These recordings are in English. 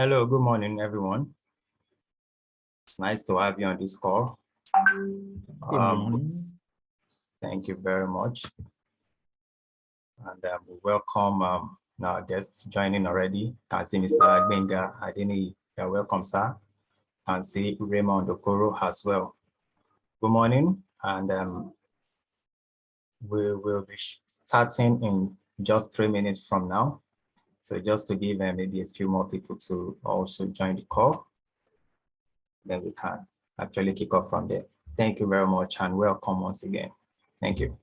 Hello, good morning, everyone. It's nice to have you on this call. Good morning. Thank you very much. And we welcome our guests joining already. Can see Mr. Benga Adeni. You're welcome, sir. Can see Raymond Okoro as well. Good morning. And we will be starting in just 3 minutes from now. So just to give maybe a few more people to also join the call, then we can actually kick off from there. Thank you very much and welcome once again. Thank you.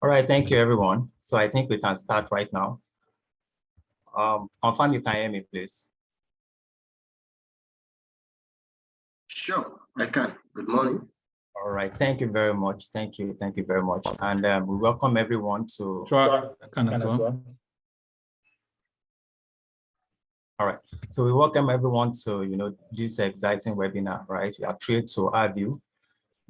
All right, thank you, everyone. So I think we can start right now. Confirm you can hear me, please. Sure, I can. Good morning. All right, thank you very much. Thank you very much. And we welcome everyone to. Sure, I can as well. All right, so we welcome everyone to this exciting webinar, right? We are thrilled to have you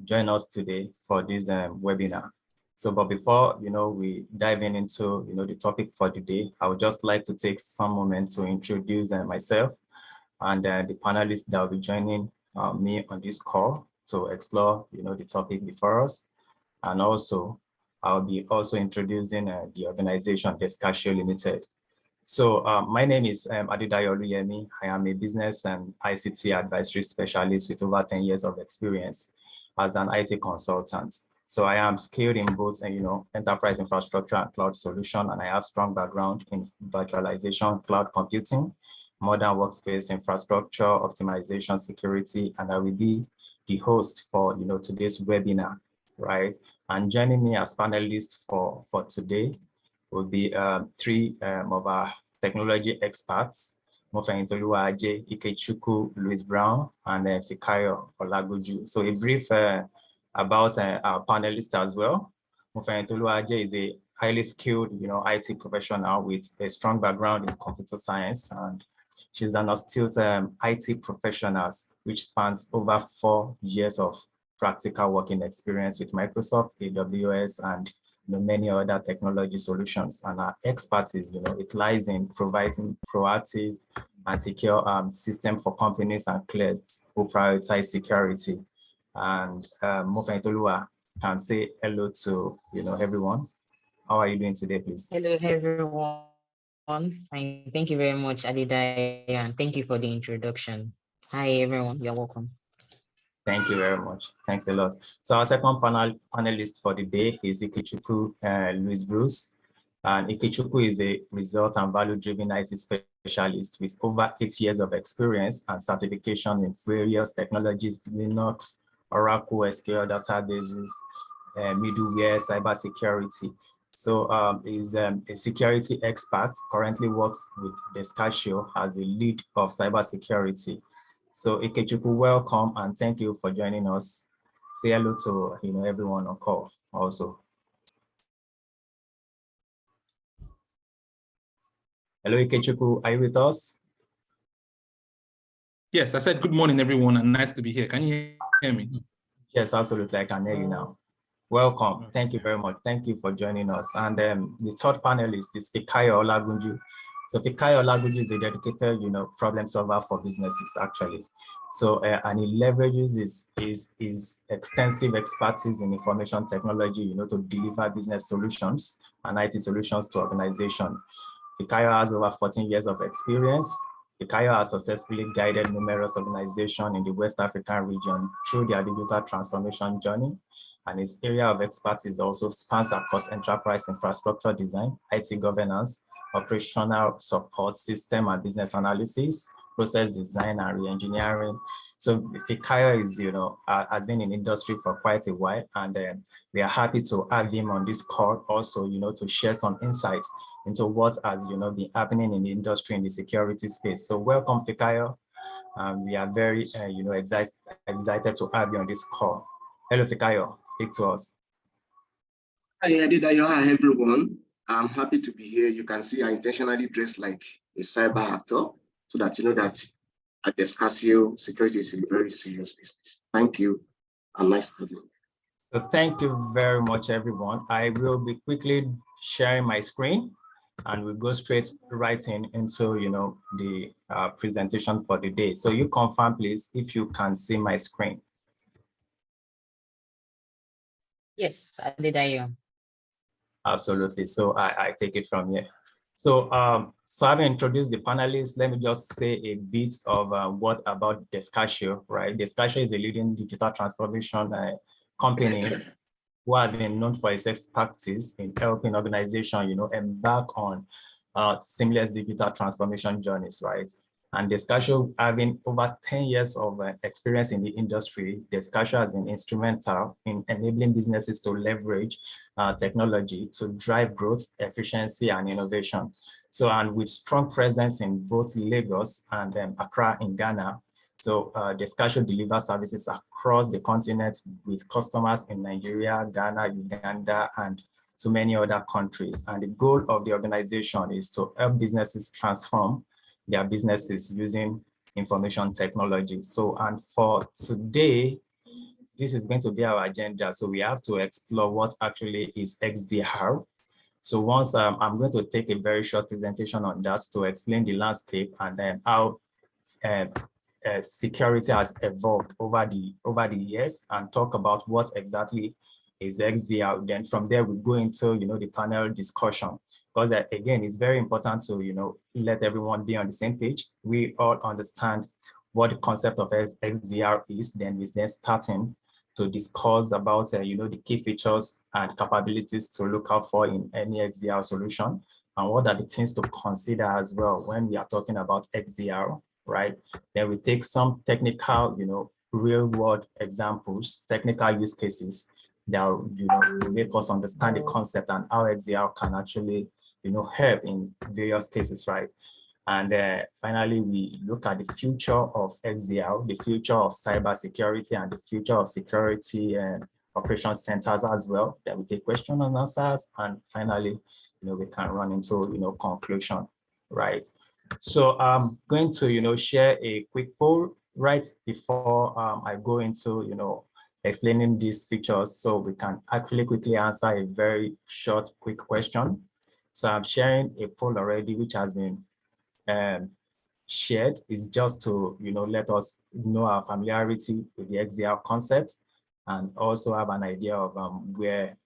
join us today for this webinar. So, but before we dive into the topic for today, I would just like to take some moment to introduce myself and the panelists that will be joining me on this call to explore the topic before us. And also, I'll be also introducing the organization Descasio Limited. So my name is Adedayo Oluyemi. I am a business and ICT advisory specialist with over 10 years of experience as an IT consultant. So I am skilled in both enterprise infrastructure and cloud solution, and I have strong background in virtualization, cloud computing, modern workspace infrastructure, optimization, security, and I will be the host for today's webinar, right? And joining me as panelists for today will be three of our technology experts, Mofayintoluwa Aje, Ikechukwu, Louis Brown, and Fikayo Olaguju. So a brief about our panelists as well. Mofayintoluwa Aje is a highly skilled IT professional with a strong background in computer science, and she's an astute IT professional, which spans over 4 years of practical working experience with Microsoft, AWS, and many other technology solutions. And our expertise, it lies in providing proactive and secure system for companies and clients who prioritize security. And Mofayintoluwa can say hello to everyone. How are you doing today, please? Hello, everyone. Fine. Thank you very much, Adidaya, and thank you for the introduction. Hi, everyone. You're welcome. Thank you very much. Thanks a lot. So our second panelist for the day is Ikechukwu Louis Bruce. And Ikechukwu is a result and value-driven IT specialist with over 8 years of experience and certification in various technologies, Linux, Oracle, SQL databases, middleware, cybersecurity. So he's a security expert, currently works with Descasio as a lead of cybersecurity. So Ikechukwu, welcome and thank you for joining us. Say hello to everyone on call also. Hello, Ikechukwu, are you with us? Yes, I said good morning, everyone, and nice to be here. Can you hear me? Yes, absolutely. I can hear you now. Welcome. Thank you very much. Thank you for joining us. And the third panelist is Fikayo Olaguju. So Fikayo Olaguju is a dedicated, problem solver for businesses, actually. So and he leverages his extensive expertise in information technology, to deliver business solutions and IT solutions to organizations. Fikayo has over 14 years of experience. Fikayo has successfully guided numerous organizations in the West African region through their digital transformation journey. And his area of expertise also spans across enterprise infrastructure design, IT governance, operational support, system and business analysis, process design and re-engineering. So Fikayo is, has been in industry for quite a while, and we are happy to have him on this call also, to share some insights into what has, been happening in the industry in the security space. So welcome, Fikayo. We are very, excited to have you on this call. Hello, Fikayo, speak to us. Hi, Adedayo. Hi, everyone. I'm happy to be here. You can see I intentionally dressed like a cyber actor so that you know that at Descasio, security is a very serious business. Thank you, and nice to have you. So thank you very much, everyone. I will be quickly sharing my screen, and we'll go straight right into the presentation for the day. So you confirm, please, if you can see my screen. Yes, Adidaya. Absolutely. So I take it from here. So so having introduced the panelists, let me just say a bit of what about Descasio, right? Descasio is a leading digital transformation company who has been known for its expertise in helping organizations, embark on seamless digital transformation journeys, right? And Descasio, having over 10 years of experience in the industry, Descasio has been instrumental in enabling businesses to leverage technology to drive growth, efficiency, and innovation. So, and with strong presence in both Lagos and Accra in Ghana, so Descasio delivers services across the continent with customers in Nigeria, Ghana, Uganda, and so many other countries. And the goal of the organization is to help businesses transform their businesses using information technology. So, and for today, this is going to be our agenda. So we have to explore what actually is XDR. So once I'm going to take a very short presentation on that to explain the landscape and then how security has evolved over the years and talk about what exactly is XDR. Then from there we go into the panel discussion, because again it's very important to let everyone be on the same page. We all understand what the concept of XDR is. Then we're then starting to discuss about the key features and capabilities to look out for in any XDR solution, and what are the things to consider as well when we are talking about XDR, right? Then we take some technical, real world examples, technical use cases that will make us understand the concept and how XDR can actually help in various cases, right? And finally, we look at the future of XDR, the future of cybersecurity, and the future of security and operation centers as well. Then we take questions and answers, and finally, we can run into conclusion, right? So I'm going to share a quick poll right before I go into explaining these features, so we can actually quickly answer a very short, quick question. So I'm sharing a poll already, which has been shared. Is just to let us know our familiarity with the XDR concept, and also have an idea of where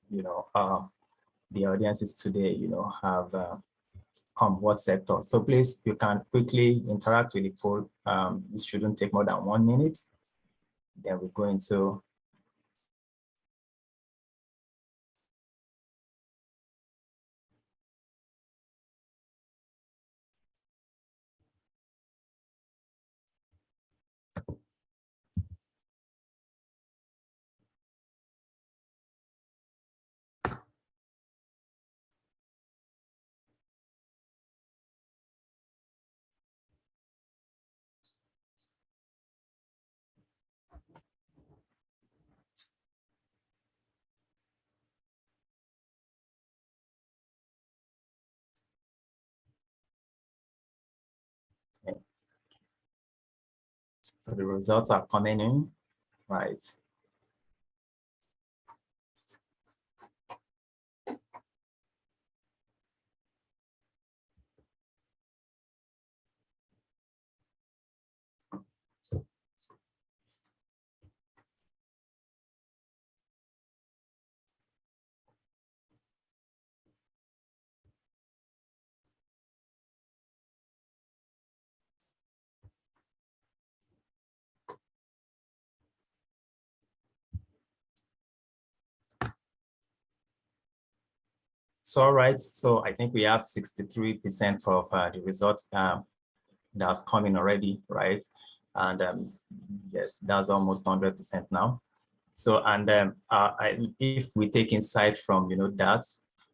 the audiences today have come, what sector. So please, you can quickly interact with the poll. This shouldn't take more than 1 minute. Then we go into so the results are coming in, right? So, right, so I think we have 63% of the results that's coming already, right? And yes, that's almost 100% now. So, and if we take insight from that,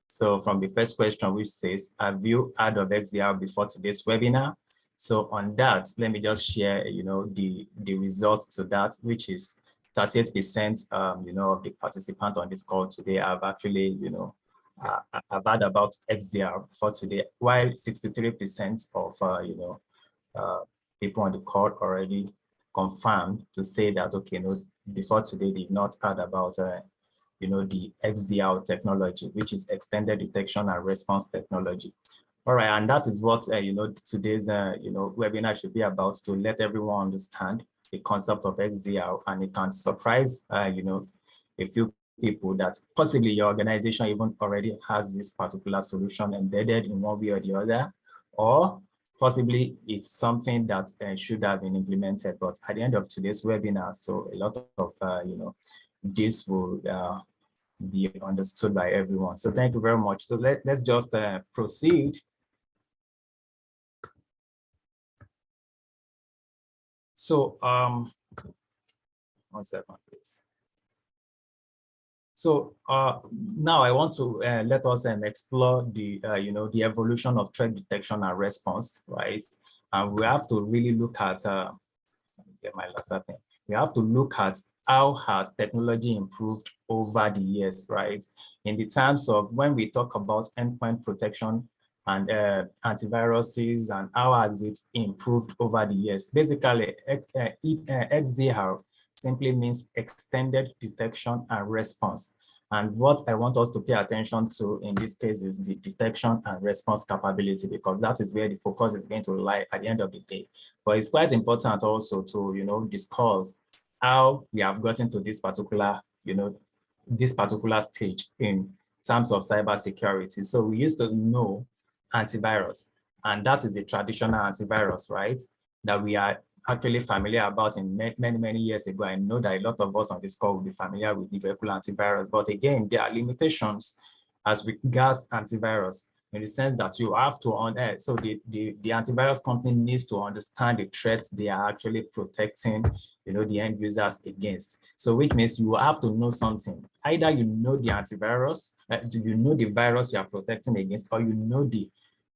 so from the first question, which says, have you heard of XDR before today's webinar? So on that, let me just share, the results to that, which is 38%, of the participants on this call today have actually, I've heard about XDR for today, while 63% of people on the call already confirmed to say that, okay, before today did not heard about the XDR technology, which is extended detection and response technology. All right, and that is what today's webinar should be about, to let everyone understand the concept of XDR, and it can surprise a few people that possibly your organization even already has this particular solution embedded in one way or the other, or possibly it's something that should have been implemented. But at the end of today's webinar, so a lot of this will be understood by everyone. So thank you very much. So let's just proceed. So 1 second, please. So now I want to let us explore the the evolution of threat detection and response, right? And we have to really look at get my last thing. We have to look at how has technology improved over the years, right? In the terms of when we talk about endpoint protection and antiviruses and how has it improved over the years. Basically, XDR simply means extended detection and response. And what I want us to pay attention to in this case is the detection and response capability, because that is where the focus is going to lie at the end of the day. But it's quite important also to, discuss how we have gotten to this particular, this particular stage in terms of cybersecurity. So we used to know antivirus, and that is the traditional antivirus, right? That we are actually familiar about in many years ago. I know that a lot of us on this call will be familiar with the regular antivirus, but again, there are limitations as regards antivirus in the sense that you have to, so the antivirus company needs to understand the threats they are actually protecting, the end users against. So which means you have to know something. Either you know the antivirus, do you know the virus you are protecting against, or you know the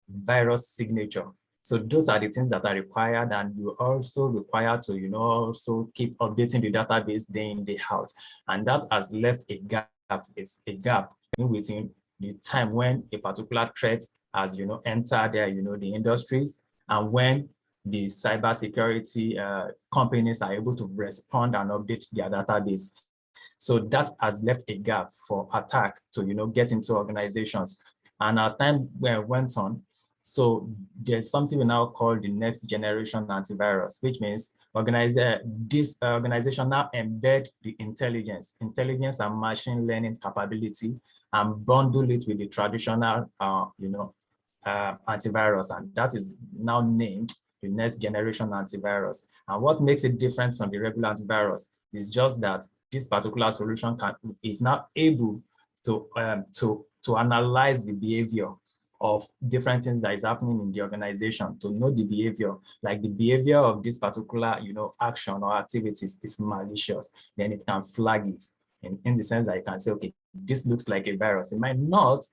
virus signature. So those are the things that are required, and you also require to, also keep updating the database day in, day out. And that has left a gap. It's a gap within the time when a particular threat has, entered there, the industries, and when the cybersecurity companies are able to respond and update their database. So that has left a gap for attack to, get into organizations. And as time went on, so there's something we now call the next generation antivirus, which means this organization now embed the intelligence and machine learning capability and bundle it with the traditional, antivirus. And that is now named the next generation antivirus. And what makes it different from the regular antivirus is just that this particular solution is now able to analyze the behavior of different things that is happening in the organization, to know the behavior, like the behavior of this particular, action or activities is malicious, then it can flag it in the sense that you can say, okay, this looks like a virus. It might not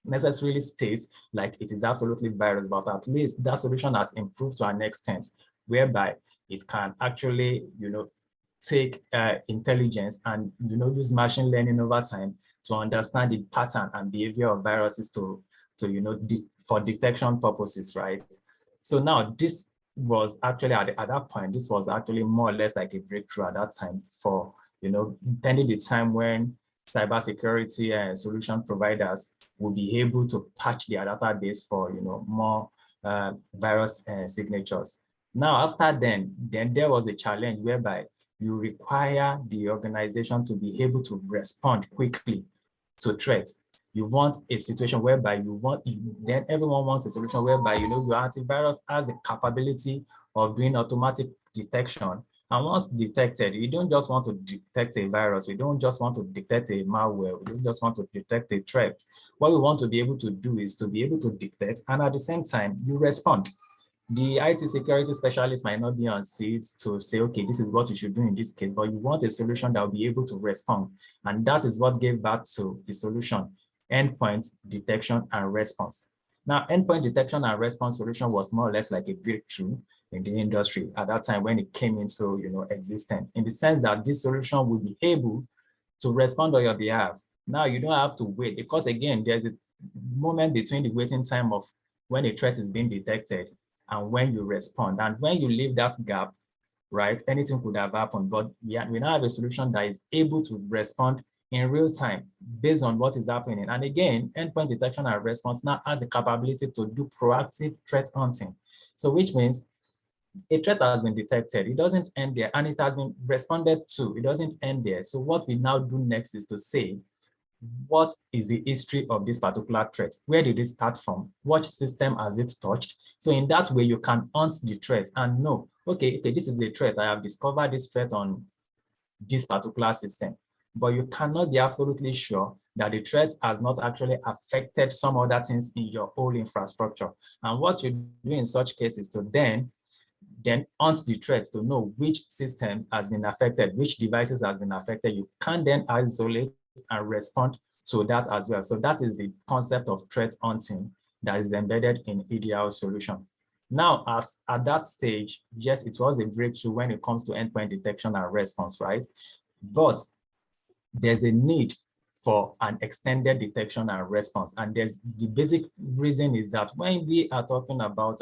necessarily state like it is absolutely virus, but at least that solution has improved to an extent whereby it can actually, take intelligence and use machine learning over time to understand the pattern and behavior of viruses to for detection purposes, right? So now this was actually at that point, this was actually more or less like a breakthrough at that time for, pending the time when cybersecurity and solution providers will be able to patch their database for, more virus signatures. Now, after then there was a challenge whereby you require the organization to be able to respond quickly to threats. You want a situation whereby then everyone wants a solution whereby, your antivirus has the capability of doing automatic detection. And once detected, you don't just want to detect a virus. We don't just want to detect a malware. We don't just want to detect a threat. What we want to be able to do is to be able to detect, and at the same time, you respond. The IT security specialist might not be on seat to say, okay, this is what you should do in this case, but you want a solution that will be able to respond. And that is what gave birth to the solution, endpoint detection and response. Now, endpoint detection and response solution was more or less like a breakthrough in the industry at that time when it came into existence, in the sense that this solution will be able to respond on your behalf. Now you don't have to wait, because again, there's a moment between the waiting time of when a threat is being detected and when you respond. And when you leave that gap, right, anything could have happened. But we now have a solution that is able to respond in real time based on what is happening. And again, endpoint detection and response now has the capability to do proactive threat hunting. So which means a threat has been detected, it doesn't end there, and it has been responded to, it doesn't end there. So what we now do next is to say, what is the history of this particular threat? Where did it start from? What system has it touched? So in that way, you can hunt the threat and know, okay, this is a threat. I have discovered this threat on this particular system. But you cannot be absolutely sure that the threat has not actually affected some other things in your whole infrastructure. And what you do in such cases to then then hunt the threat to know which system has been affected, which devices has been affected. You can then isolate and respond to that as well. So that is the concept of threat hunting that is embedded in EDR solution. Now, at that stage, yes, it was a breakthrough when it comes to endpoint detection and response, right? But there's a need for an extended detection and response. And there's the basic reason is that when we are talking about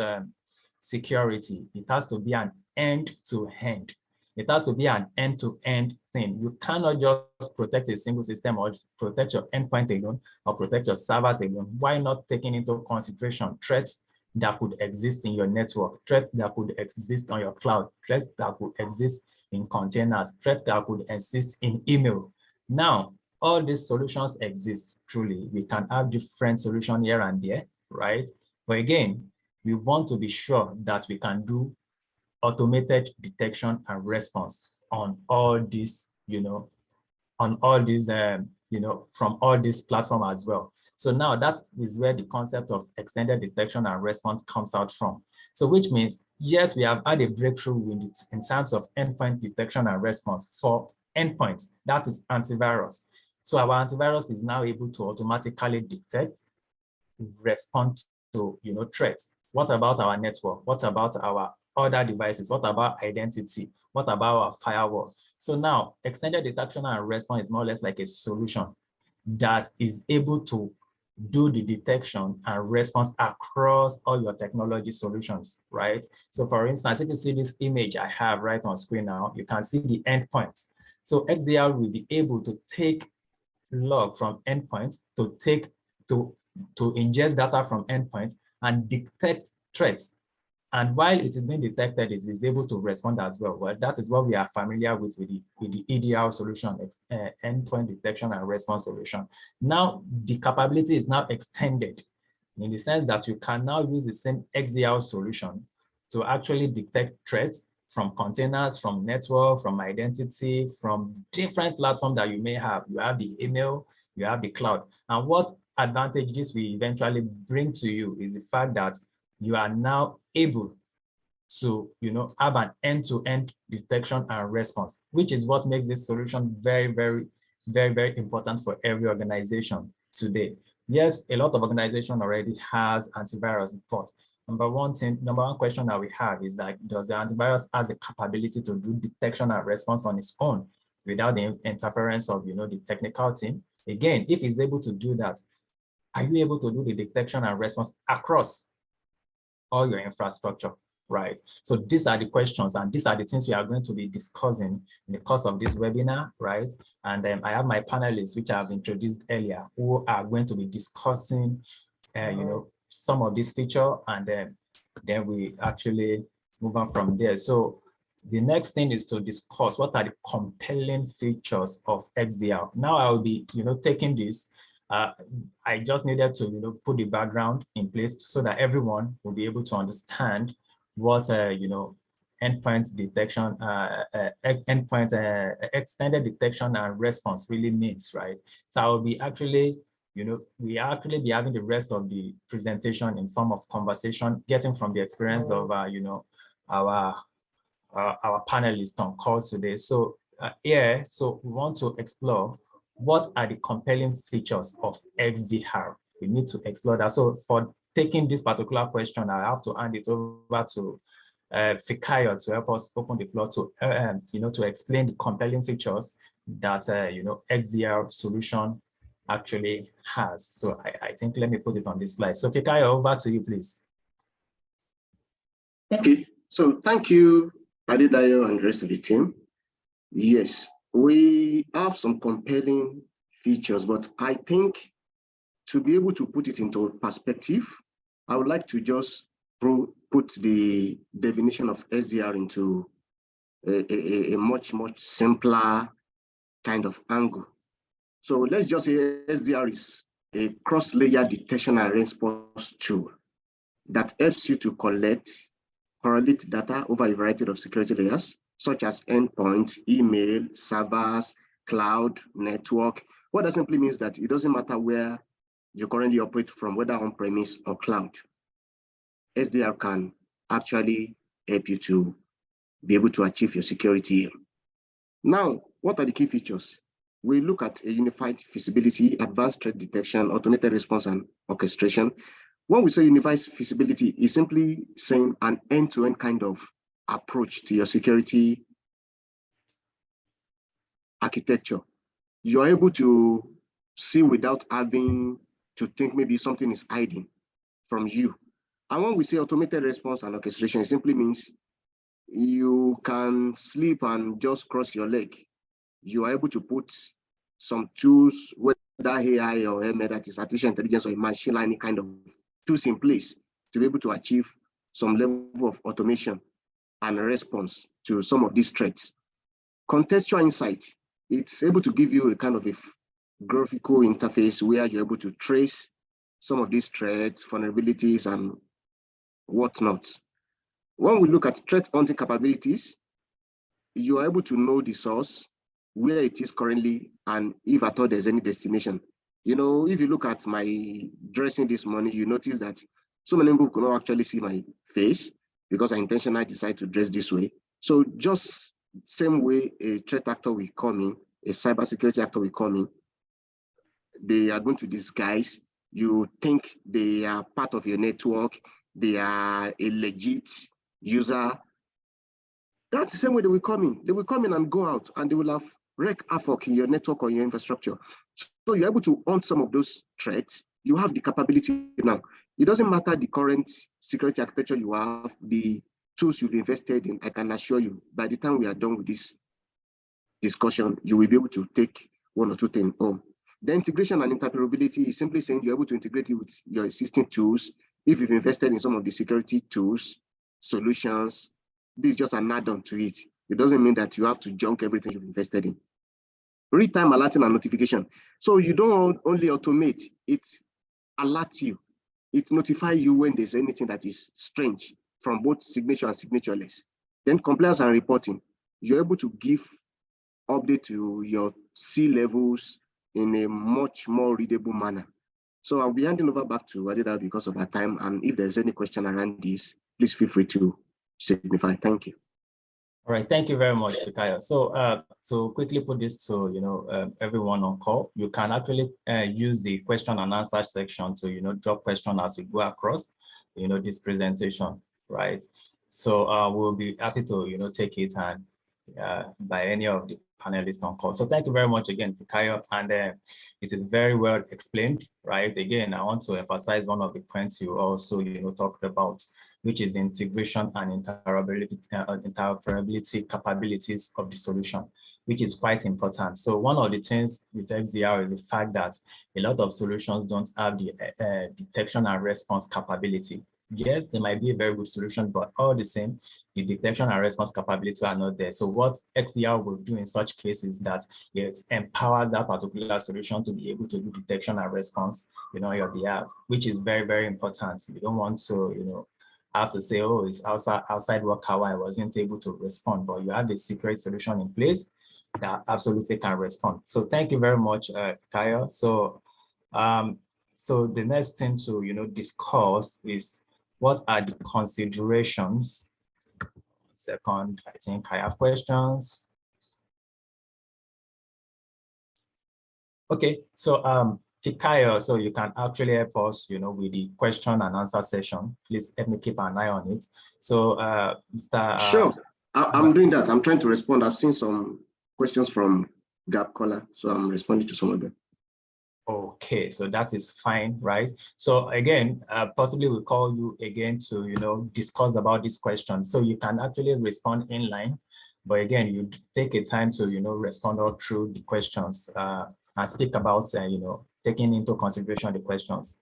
security, it has to be an end-to-end. It has to be an end-to-end thing. You cannot just protect a single system or protect your endpoint alone or protect your servers alone. Why not taking into consideration threats that could exist in your network, threats that could exist on your cloud, threats that could exist in containers, threats that could exist in email. Now, all these solutions exist truly. We can have different solutions here and there, right? But again, we want to be sure that we can do automated detection and response on all these, on all these, from all these platforms as well. So now that is where the concept of extended detection and response comes out from. So which means, yes, we have had a breakthrough with it in terms of endpoint detection and response for endpoints, that is antivirus. So our antivirus is now able to automatically detect, respond to, threats. What about our network? What about our other devices? What about identity? What about our firewall? So now extended detection and response is more or less like a solution that is able to do the detection and response across all your technology solutions, right? So for instance, if you see this image I have right on screen now, you can see the endpoints. So XDR will be able to take log from endpoints to ingest data from endpoints and detect threats. And while it is being detected, it is able to respond as well. Well, that is what we are familiar with the EDR solution, endpoint detection and response solution. Now, the capability is now extended in the sense that you can now use the same XDR solution to actually detect threats from containers, from network, from identity, from different platforms that you may have. You have the email, you have the cloud. And what advantages we eventually bring to you is the fact that you are now able to, have an end-to-end detection and response, which is what makes this solution very, very, very, very important for every organization today. Yes, a lot of organization already has antivirus, but number one question that we have is that, does the antivirus has the capability to do detection and response on its own without the interference of, the technical team? Again, if it's able to do that, are you able to do the detection and response across all your infrastructure, right? So these are the questions and these are the things we are going to be discussing in the course of this webinar, right? And I have my panelists, which I have introduced earlier, who are going to be discussing, some of these features, and then we actually move on from there. So the next thing is to discuss what are the compelling features of XDR. Now I will be, taking this. I just needed to, put the background in place so that everyone will be able to understand what, endpoint detection, extended detection and response really means, right? So I will be actually, we actually be having the rest of the presentation in form of conversation, getting from the experience of, our panelists on call today. So so we want to explore what are the compelling features of XDR. We need to explore that. So for taking this particular question, I have to hand it over to Fikayo to help us open the floor to, to explain the compelling features that, XDR solution actually has. So I think, let me put it on this slide. So Fikayo, over to you, please. Okay, so thank you, Adedayo and the rest of the team. Yes, we have some compelling features, but I think to be able to put it into perspective, I would like to just put the definition of SDR into a much simpler kind of angle. So let's just say SDR is a cross-layer detection and response tool that helps you to correlate data over a variety of security layers, such as endpoints, email, servers, cloud, network. What that simply means that it doesn't matter where you currently operate from, whether on-premise or cloud. SDR can actually help you to be able to achieve your security. Now, what are the key features? We look at a unified feasibility, advanced threat detection, automated response, and orchestration. When we say unified feasibility, it's simply saying an end-to-end kind of approach to your security architecture. You're able to see without having to think maybe something is hiding from you. And when we say automated response and orchestration, it simply means you can sleep and just cross your leg. You are able to put some tools, whether AI or ML, that is artificial intelligence or machine learning kind of tools in place to be able to achieve some level of automation and response to some of these threats. Contextual insight, it's able to give you a kind of a graphical interface where you're able to trace some of these threats, vulnerabilities, and whatnot. When we look at threat hunting capabilities, you are able to know the source, where it is currently, and if at all there's any destination. You know, if you look at my dressing this morning, you notice that so many people could not actually see my face because I intentionally decided to dress this way. So just same way a threat actor will come in, a cybersecurity actor will come in, they are going to disguise. You think they are part of your network, they are a legit user. That's the same way they will come in. They will come in and go out, and they will have wreak havoc in your network or your infrastructure. So you're able to hunt some of those threats. You have the capability now. It doesn't matter the current security architecture you have, the tools you've invested in. I can assure you, by the time we are done with this discussion, you will be able to take one or two things home. The integration and interoperability is simply saying you're able to integrate it with your existing tools. If you've invested in some of the security tools, solutions, this is just an add-on to it. It doesn't mean that you have to junk everything you've invested in. Real-time alerting and notification. So you don't only automate, it alerts you. It notifies you when there's anything that is strange from both signature and signatureless. Then compliance and reporting. You're able to give update to your C-levels in a much more readable manner. So I'll be handing over back to Adida because of our time. And if there's any question around this, please feel free to signify. Thank you. All right, thank you very much, Fikayo. So to quickly put this to everyone on call, you can actually use the question and answer section to drop question as we go across this presentation, right? So we'll be happy to take it and by any of the panelists on call. So thank you very much again, Fikayo, and it is very well explained, right? Again, I want to emphasize one of the points you also talked about, which is integration and interoperability capabilities of the solution, which is quite important. So one of the things with XDR is the fact that a lot of solutions don't have the detection and response capability. Yes, there might be a very good solution, but all the same, the detection and response capability are not there. So what XDR will do in such cases is that it empowers that particular solution to be able to do detection and response on your behalf, which is very, very important. You don't want to, have to say, oh, it's outside work hour, I wasn't able to respond, but you have a secret solution in place that absolutely can respond. So thank you very much, Kyle. So the next thing to discuss is what are the considerations. Second, I think I have questions. Okay, so Fikayo, so you can actually help us, with the question and answer session. Please help me keep an eye on it. So, Mr. Sure, I'm doing that. I'm trying to respond. I've seen some questions from Gap Caller, so I'm responding to some of them. Okay, so that is fine, right? So again, possibly we'll call you again to, discuss about this question. So you can actually respond in line, but again, you take a time to, respond all through the questions and speak about, taking into consideration the questions.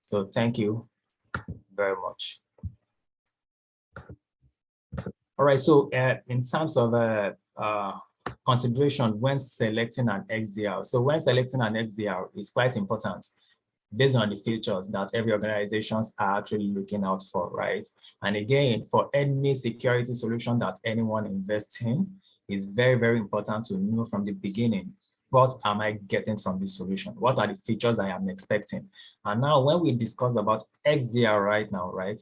So thank you very much. All right, so in terms of consideration when selecting an XDR. So when selecting an XDR is quite important based on the features that every organizations are actually looking out for, right? And again, for any security solution that anyone invests in, it's very, very important to know from the beginning, what am I getting from this solution? What are the features I am expecting? And now when we discuss about XDR right now, right?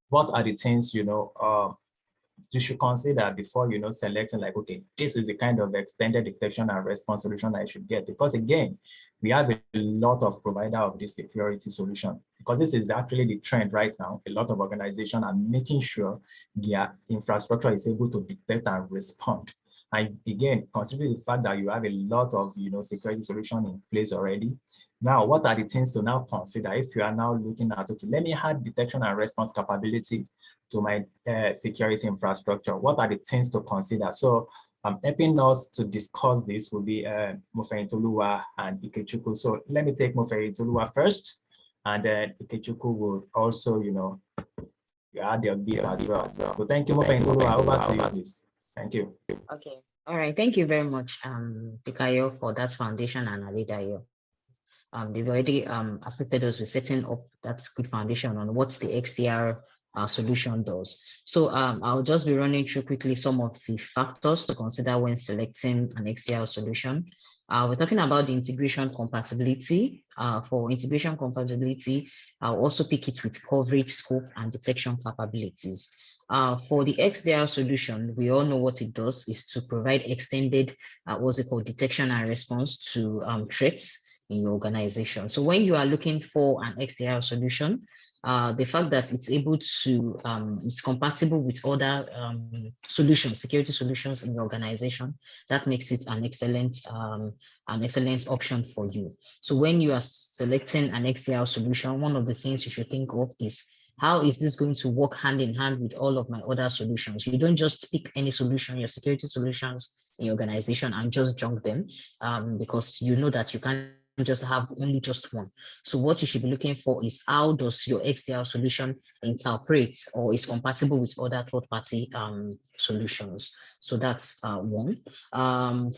what are the things, you should consider before, selecting like, okay, this is the kind of extended detection and response solution I should get. Because again, we have a lot of provider of this security solution, because this is actually the trend right now. A lot of organizations are making sure their infrastructure is able to detect and respond. And again, considering the fact that you have a lot of, security solution in place already, now, what are the things to now consider if you are now looking at, okay, let me add detection and response capability to my security infrastructure? What are the things to consider? So helping us to discuss this will be Mofeyintoluwa and Ikechukwu. So let me take Mofeyintoluwa first, and then Ikechukwu will also, add your view as well. So thank you, Mofeyintoluwa. Over to you, please. Thank you. Okay. All right. Thank you very much, Fikayo, for that foundation, and Adedayo. They've already assisted us with setting up that good foundation on what the XDR solution does. So I'll just be running through quickly some of the factors to consider when selecting an XDR solution. We're talking about the integration compatibility. For integration compatibility, I'll also pick it with coverage, scope, and detection capabilities. For the XDR solution, we all know what it does is to provide extended, what's it called, detection and response to threats in your organization. So when you are looking for an XDR solution, the fact that it's able to, it's compatible with other solutions, security solutions in your organization, that makes it an excellent option for you. So when you are selecting an XDR solution, one of the things you should think of is, how is this going to work hand in hand with all of my other solutions? You don't just pick any solution, your security solutions in your organization, and just junk them, because you know that you can't just have only just one. So what you should be looking for is, how does your XDR solution interpret or is compatible with other third-party solutions? So that's one.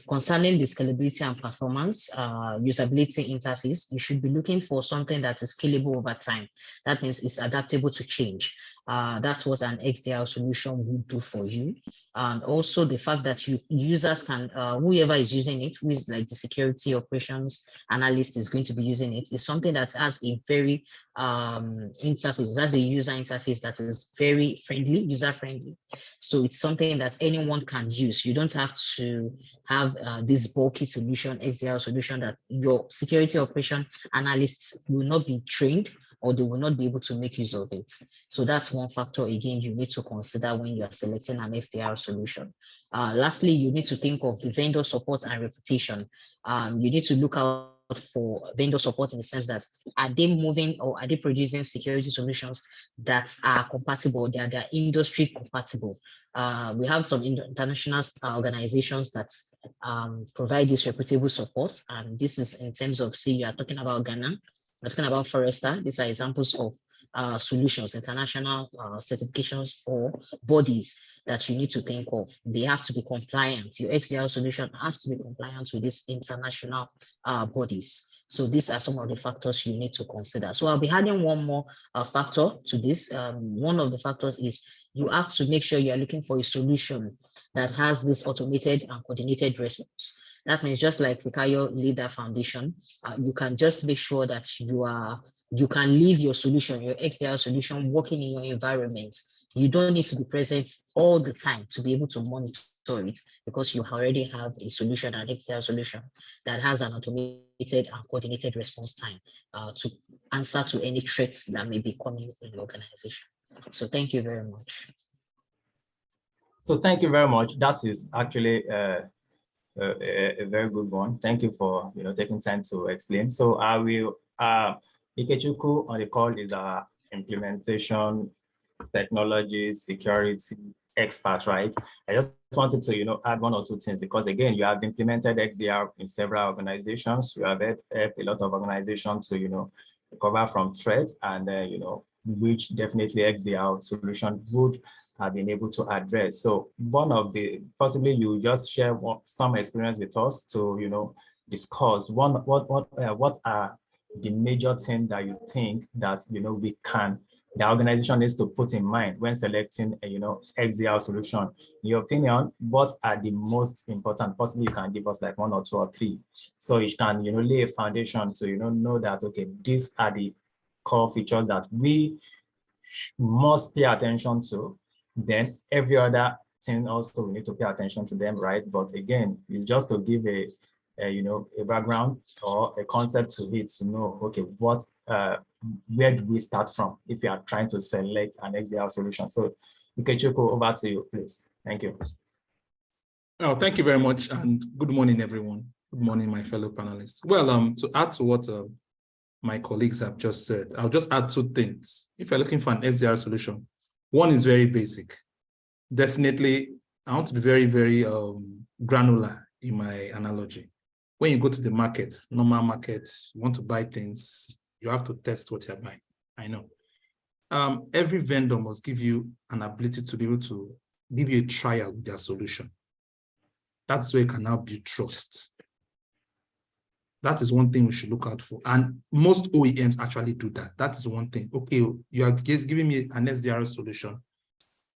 Concerning the scalability and performance, usability interface, you should be looking for something that is scalable over time. That means it's adaptable to change. That's what an XDR solution would do for you. And also the fact that users can, whoever is using it, who is like the security operations analyst is going to be using it, is something that has a very interface, has a user interface that is very friendly, user friendly. So it's something that anyone can use. You don't have to have this bulky solution, XDR solution, that your security operation analysts will not be trained, or they will not be able to make use of it. So that's one factor, again, you need to consider when you are selecting an XDR solution. Lastly, you need to think of the vendor support and reputation. You need to look out for vendor support in the sense that, are they moving or are they producing security solutions that are compatible, they are industry compatible. We have some international organizations that provide this reputable support, and this is in terms of, say, you are talking about Ghana, we're talking about Forrester. These are examples of solutions, international certifications or bodies that you need to think of. They have to be compliant. Your XDR solution has to be compliant with these international bodies. So these are some of the factors you need to consider. So I'll be adding one more factor to this. One of the factors is, you have to make sure you are looking for a solution that has this automated and coordinated response. That means, just like Fikayo laid that foundation, you can just make sure that you can leave your solution, your XDR solution, working in your environment. You don't need to be present all the time to be able to monitor it, because you already have a solution, an XDR solution, that has an automated and coordinated response time to answer to any threats that may be coming in your organization. So thank you very much. So thank you very much. That is actually a very good one. Thank you for taking time to explain. So I will Ikechukwu on the call is our implementation technology security expert, right? I just wanted to add one or two things, because again, you have implemented XDR in several organizations. You have helped a lot of organizations to recover from threats, and which definitely XDR solution would have been able to address. So one of the, possibly you just share some experience with us to discuss what are the major things that you think that the organization needs to put in mind when selecting a XDR solution. In your opinion, what are the most important? Possibly you can give us like one or two or three, so you can lay a foundation to know that, okay, these are the core features that we must pay attention to. Then every other thing also we need to pay attention to them, right? But again, it's just to give a background or a concept to it to know, okay, what where do we start from if you are trying to select an XDR solution? So Ikechukwu, over to you, please. Thank you. Oh, thank you very much, and good morning, everyone. Good morning, my fellow panelists. Well, to add to what my colleagues have just said, I'll just add two things. If you're looking for an XDR solution, one is very basic. Definitely, I want to be very, very granular in my analogy. When you go to the market, normal market, you want to buy things, you have to test what you're buying. I know. Every vendor must give you an ability to be able to give you a trial with their solution. That's where you can now build trust. That is one thing we should look out for. And most OEMs actually do that. That is one thing. Okay, you are giving me an SDR solution.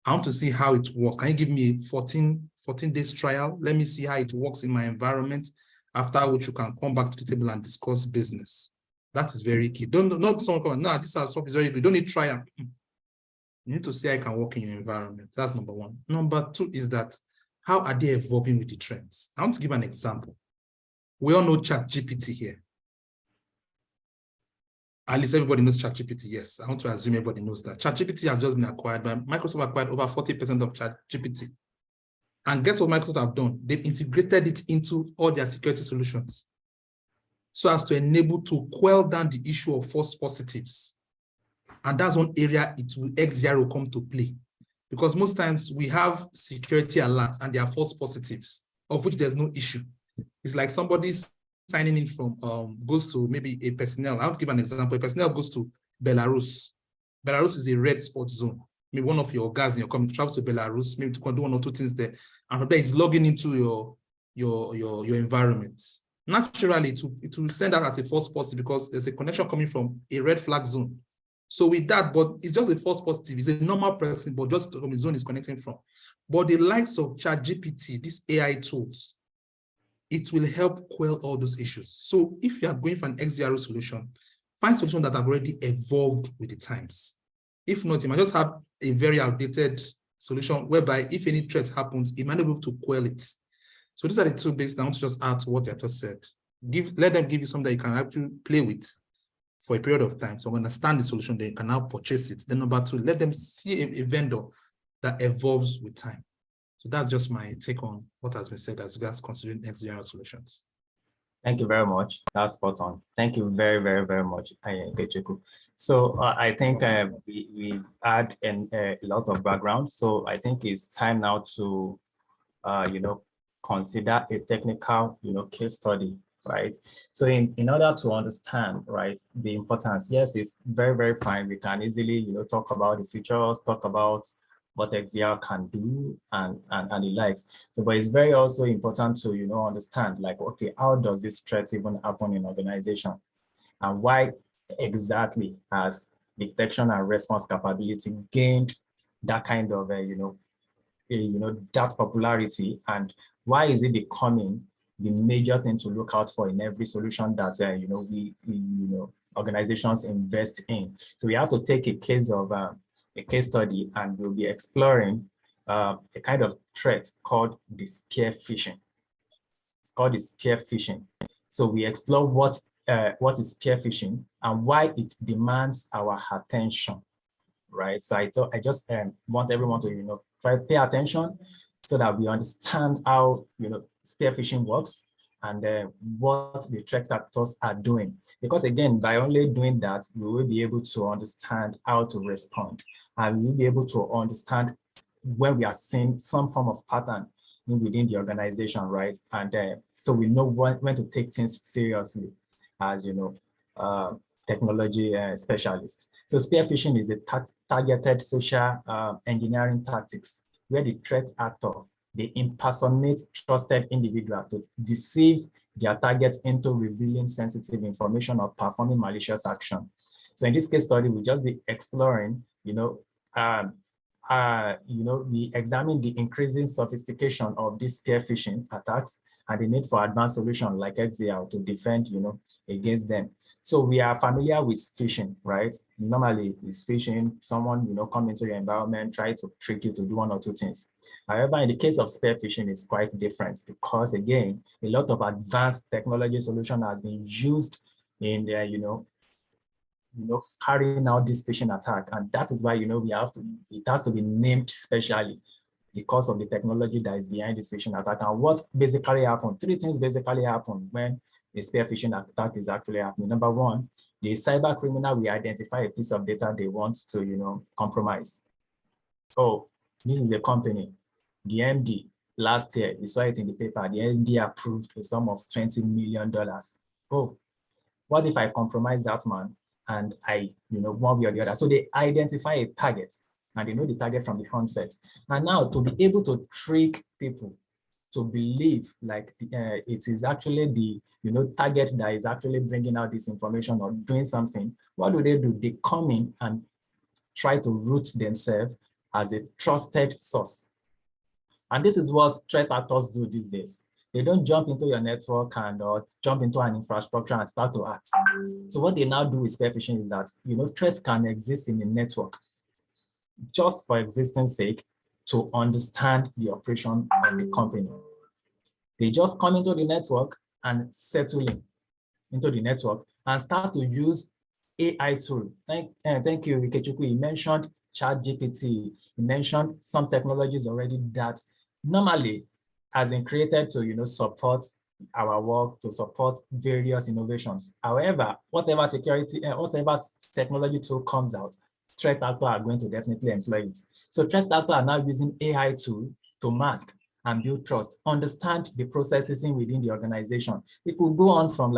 I want to see how it works. Can you give me a 14 days trial? Let me see how it works in my environment, after which you can come back to the table and discuss business. That is very key. Not someone come, no, this stuff is very good. Don't need trial. You need to see how it can work in your environment. That's number one. Number two is that, how are they evolving with the trends? I want to give an example. We all know ChatGPT here. At least everybody knows ChatGPT, yes. I want to assume everybody knows that. ChatGPT has just been acquired by Microsoft, acquired over 40% of ChatGPT. And guess what Microsoft have done? They've integrated it into all their security solutions, so as to enable to quell down the issue of false positives. And that's one area XDR will come to play. Because most times we have security alerts and there are false positives, of which there's no issue. It's like somebody signing in from, goes to maybe a personnel. I'll give an example. A personnel goes to Belarus. Belarus is a red spot zone. Maybe one of your guys in your company travels to Belarus, maybe to do one or two things there. And from there, it's logging into your environment. Naturally, it will send out as a false positive because there's a connection coming from a red flag zone. So with that, but it's just a false positive. It's a normal person, but just from the zone is connecting from. But the likes of ChatGPT, these AI tools, it will help quell all those issues. So if you are going for an XDR solution, find solutions that have already evolved with the times. If not, you might just have a very outdated solution whereby if any threat happens, it might not be able to quell it. So these are the two basics I want to just add to what I just said. Let them give you something that you can actually play with for a period of time. So understand the solution, then you can now purchase it. Then number two, let them see a vendor that evolves with time. So that's just my take on what has been said as regards considering XDR solutions. Thank you very much. That's spot on. Thank you very, very, very much, Ikechukwu. So I think we add a lot of background. So I think it's time now to, consider a technical, case study, right? So in order to understand, right, the importance, yes, it's very, very fine. We can easily, talk about the features, talk about what XDR can do and the likes. So, but it's very also important to, understand, like, okay, how does this threat even happen in organization? And why exactly has detection and response capability gained that kind of, that popularity, and why is it becoming the major thing to look out for in every solution that, organizations invest in? So we have to take a case of, a case study, and we'll be exploring a kind of threat called the spear phishing. It's called the spear phishing. So we explore what is spear phishing and why it demands our attention, right? So I just want everyone to try to pay attention so that we understand how spear phishing works and what the threat actors are doing. Because again, by only doing that, we will be able to understand how to respond, and we will be able to understand when we are seeing some form of pattern within the organization, right? And so we know when to take things seriously as, technology specialists. So spear phishing is a targeted social engineering tactics where the threat actor, they impersonate trusted individuals to deceive their targets into revealing sensitive information or performing malicious action. So in this case study, we'll just be exploring, we examine the increasing sophistication of these spear phishing attacks and the need for advanced solutions like XDR to defend, against them. So we are familiar with phishing, right? Normally, it's phishing, someone, come into your environment, try to trick you to do one or two things. However, in the case of spear phishing, it's quite different because, again, a lot of advanced technology solution has been used in there, carrying out this phishing attack. And that is why, it has to be named specially because of the technology that is behind this phishing attack. And what basically happened, three things basically happen when a spear phishing attack is actually happening. Number one, the cyber criminal will identify a piece of data they want to, compromise. Oh, this is a company, the MD, last year, we saw it in the paper, the MD approved a sum of $20 million. Oh, what if I compromise that man and I, one way or the other? So they identify a target and they know the target from the onset. And now to be able to trick people to believe like it is actually the, target that is actually bringing out this information or doing something, what do? They come in and try to root themselves as a trusted source. And this is what threat actors do these days. They don't jump into your network or jump into an infrastructure and start to act. So what they now do with spear phishing is that, threats can exist in the network just for existence sake to understand the operation of the company. They just come into the network and settle into the network and start to use AI tool. Thank you, Ikechukwu. You mentioned ChatGPT. You mentioned some technologies already that normally has been created to support our work, to support various innovations. However, whatever technology tool comes out, threat actors are going to definitely employ it. So threat actors are now using AI tool to mask and build trust, understand the processes within the organization. It could go on from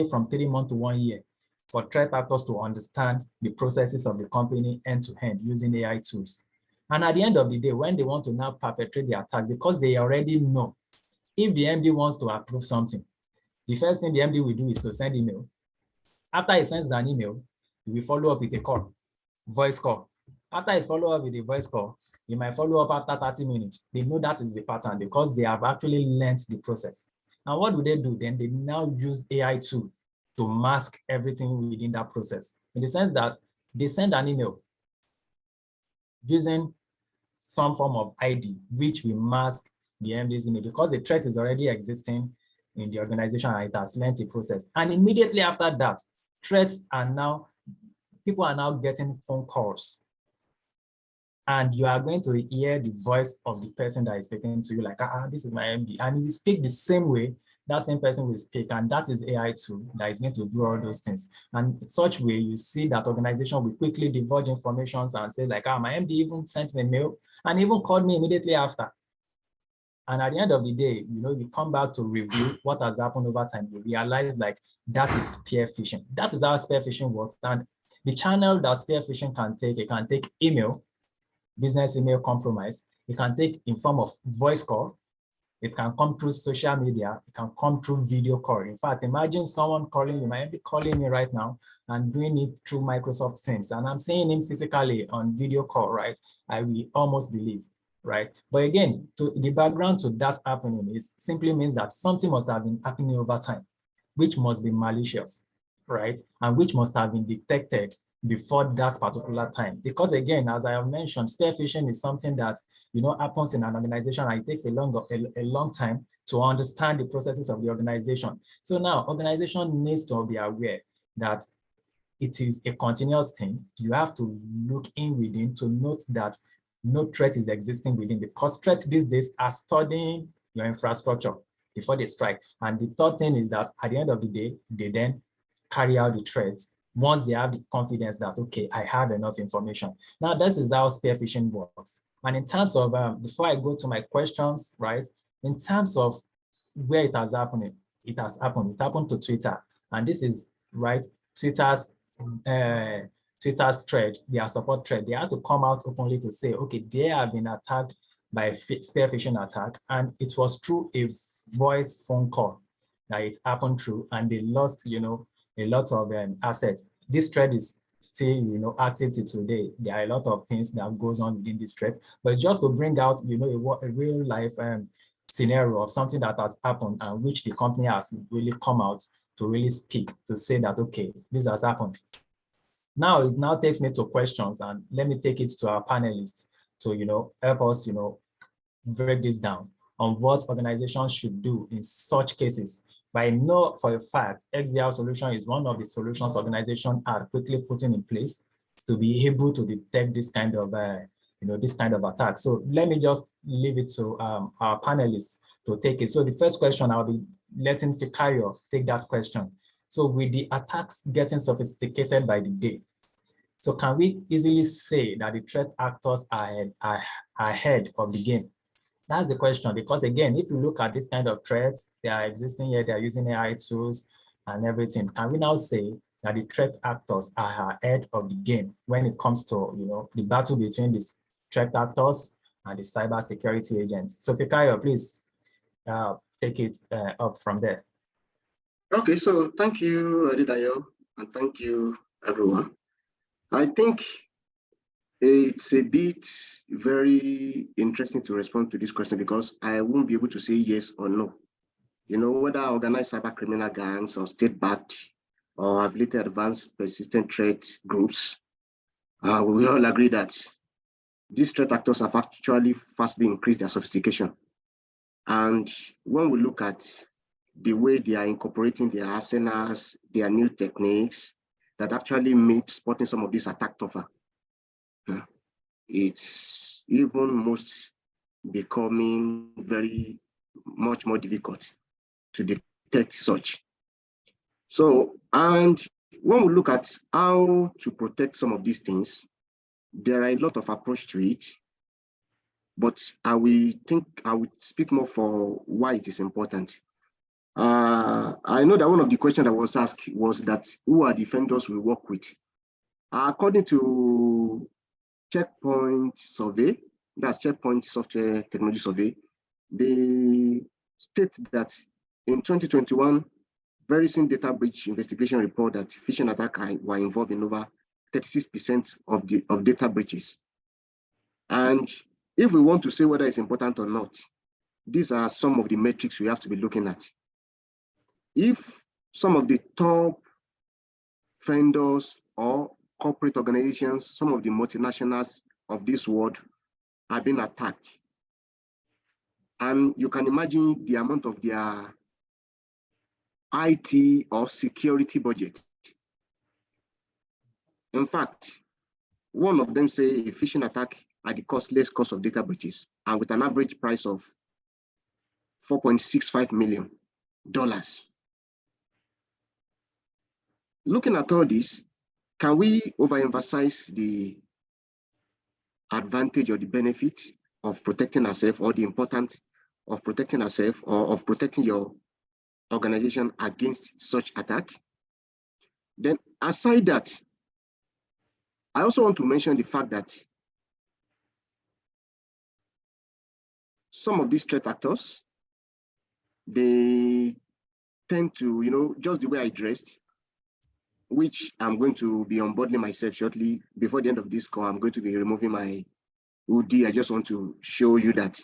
from 3 months to 1 year for threat actors to understand the processes of the company end to end using AI tools. And at the end of the day, when they want to now perpetrate the attacks, because they already know if the MD wants to approve something, the first thing the MD will do is to send email. After he sends an email, he will follow up with a call, voice call. After he follows up with a voice call, he might follow up after 30 minutes. They know that is the pattern because they have actually learned the process. And what do? Then they now use AI tool to mask everything within that process. In the sense that they send an email using some form of ID, which will mask the MD's email because the threat is already existing in the organization and it has learned the process. And immediately after that, people are now getting phone calls. And you are going to hear the voice of the person that is speaking to you like, this is my MD. And if you speak the same way, that same person will speak, and that is AI tool that is going to do all those things. And in such way, you see that organization will quickly divulge information and say like, my MD even sent me a mail and even called me immediately after. And at the end of the day, you come back to review what has happened over time. You realize like that is spear phishing. That is how spear phishing works. And the channel that spear phishing can take, it can take email, business email compromise. It can take in form of voice call. It can come through social media. It can come through video call. In fact, imagine someone calling you, might be calling me right now and doing it through Microsoft Teams. And I'm seeing him physically on video call, right? I will almost believe, right? But again, the background to that happening is simply means that something must have been happening over time, which must be malicious, right? And which must have been detected before that particular time. Because again, as I have mentioned, spear phishing is something that happens in an organization and it takes a long time to understand the processes of the organization. So now organization needs to be aware that it is a continuous thing. You have to look in within to note that no threat is existing within, because threats these days are studying your infrastructure before they strike. And the third thing is that at the end of the day, they then carry out the threats once they have the confidence that, okay, I have enough information. Now, this is how spear phishing works. And in terms of, before I go to my questions, right, in terms of where it has happened, it happened to Twitter. And this is, right, Twitter's thread, their support thread. They had to come out openly to say, okay, they have been attacked by a spear phishing attack, and it was through a voice phone call that it happened through, and they lost, a lot of assets. This thread is still, active to today. There are a lot of things that goes on within this thread, but it's just to bring out, a real life scenario of something that has happened and which the company has really come out to really speak to say that, okay, this has happened. Now, it now takes me to questions, and let me take it to our panelists to, help us, break this down on what organizations should do in such cases. But I know for a fact, XDR solution is one of the solutions organizations are quickly putting in place to be able to detect this kind of, this kind of attack. So let me just leave it to our panelists to take it. So the first question, I'll be letting Fikayo take that question. So with the attacks getting sophisticated by the day, so can we easily say that the threat actors are ahead of the game? That's the question, because again, if you look at this kind of threats, they are existing here, they are using AI tools and everything. Can we now say that the threat actors are ahead of the game when it comes to, the battle between the threat actors and the cybersecurity agents? So Fikayo, please take it up from there. Okay, so thank you, Adedayo, and thank you, everyone. I think it's a bit very interesting to respond to this question because I won't be able to say yes or no. Whether organized cyber criminal gangs or state-backed or affiliated advanced persistent threat groups, we all agree that these threat actors have actually vastly increased their sophistication. And when we look at the way they are incorporating their arsenals, their new techniques that actually make spotting some of these attacks tougher, it's even most becoming very much more difficult to detect such. So, and when we look at how to protect some of these things, there are a lot of approach to it, but I would speak more for why it is important. I know that one of the questions that was asked was that who are the vendors we work with? According to Checkpoint Survey, that's Checkpoint Software Technology Survey, they state that in 2021, very recent data breach investigation report that phishing attacks were involved in over 36% of data breaches. And if we want to say whether it's important or not, these are some of the metrics we have to be looking at. If some of the top vendors or corporate organizations, some of the multinationals of this world have been attacked, and you can imagine the amount of their IT or security budget. In fact, one of them say a phishing attack at the less cost of data breaches and with an average price of $4.65 million. Looking at all this, can we overemphasize the advantage or the benefit of protecting ourselves, or the importance of protecting ourselves or of protecting your organization against such attack? Then aside that, I also want to mention the fact that some of these threat actors, they tend to, just the way I dressed, which I'm going to be unbundling myself shortly. Before the end of this call, I'm going to be removing my hoodie. I just want to show you that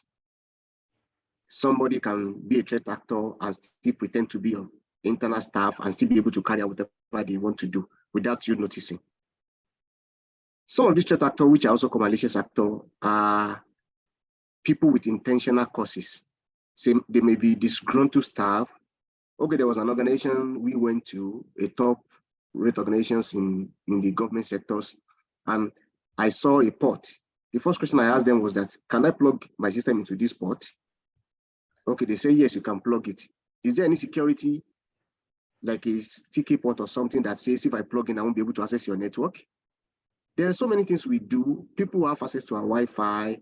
somebody can be a threat actor and still pretend to be your internal staff and still be able to carry out whatever they want to do without you noticing. Some of these threat actors, which are also called malicious actors, are people with intentional causes. So they may be disgruntled staff. Okay, there was an organization we went to, a top rate organizations in the government sectors, and I saw a port. The first question I asked them was that, can I plug my system into this port? Okay, they say, yes, you can plug it. Is there any security, like a sticky port or something that says if I plug in, I won't be able to access your network? There are so many things we do. People have access to our Wi-Fi.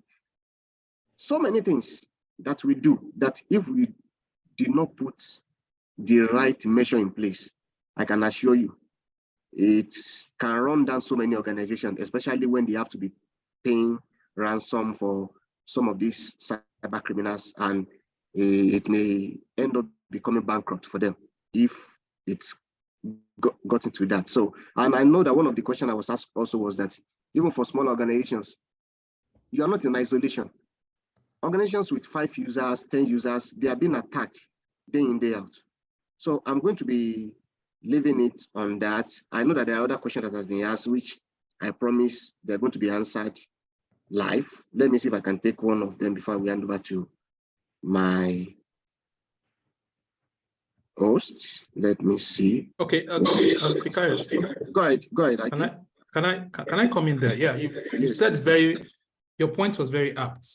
So many things that we do that if we did not put the right measure in place, I can assure you, it can run down so many organizations, especially when they have to be paying ransom for some of these cyber criminals, and it may end up becoming bankrupt for them if it's got into that. So, and I know that one of the questions I was asked also was that even for small organizations, you are not in isolation. organizations with 5 users, 10 users, they are being attacked day in, day out. So I'm going to be leaving it on that. I know that there are other questions that has been asked, which I promise they're going to be answered live. Let me see if I can take one of them before we hand over to my host. Let me see. Okay, Fikayo. Go ahead. Can I come in there? Yeah, you said your point was very apt.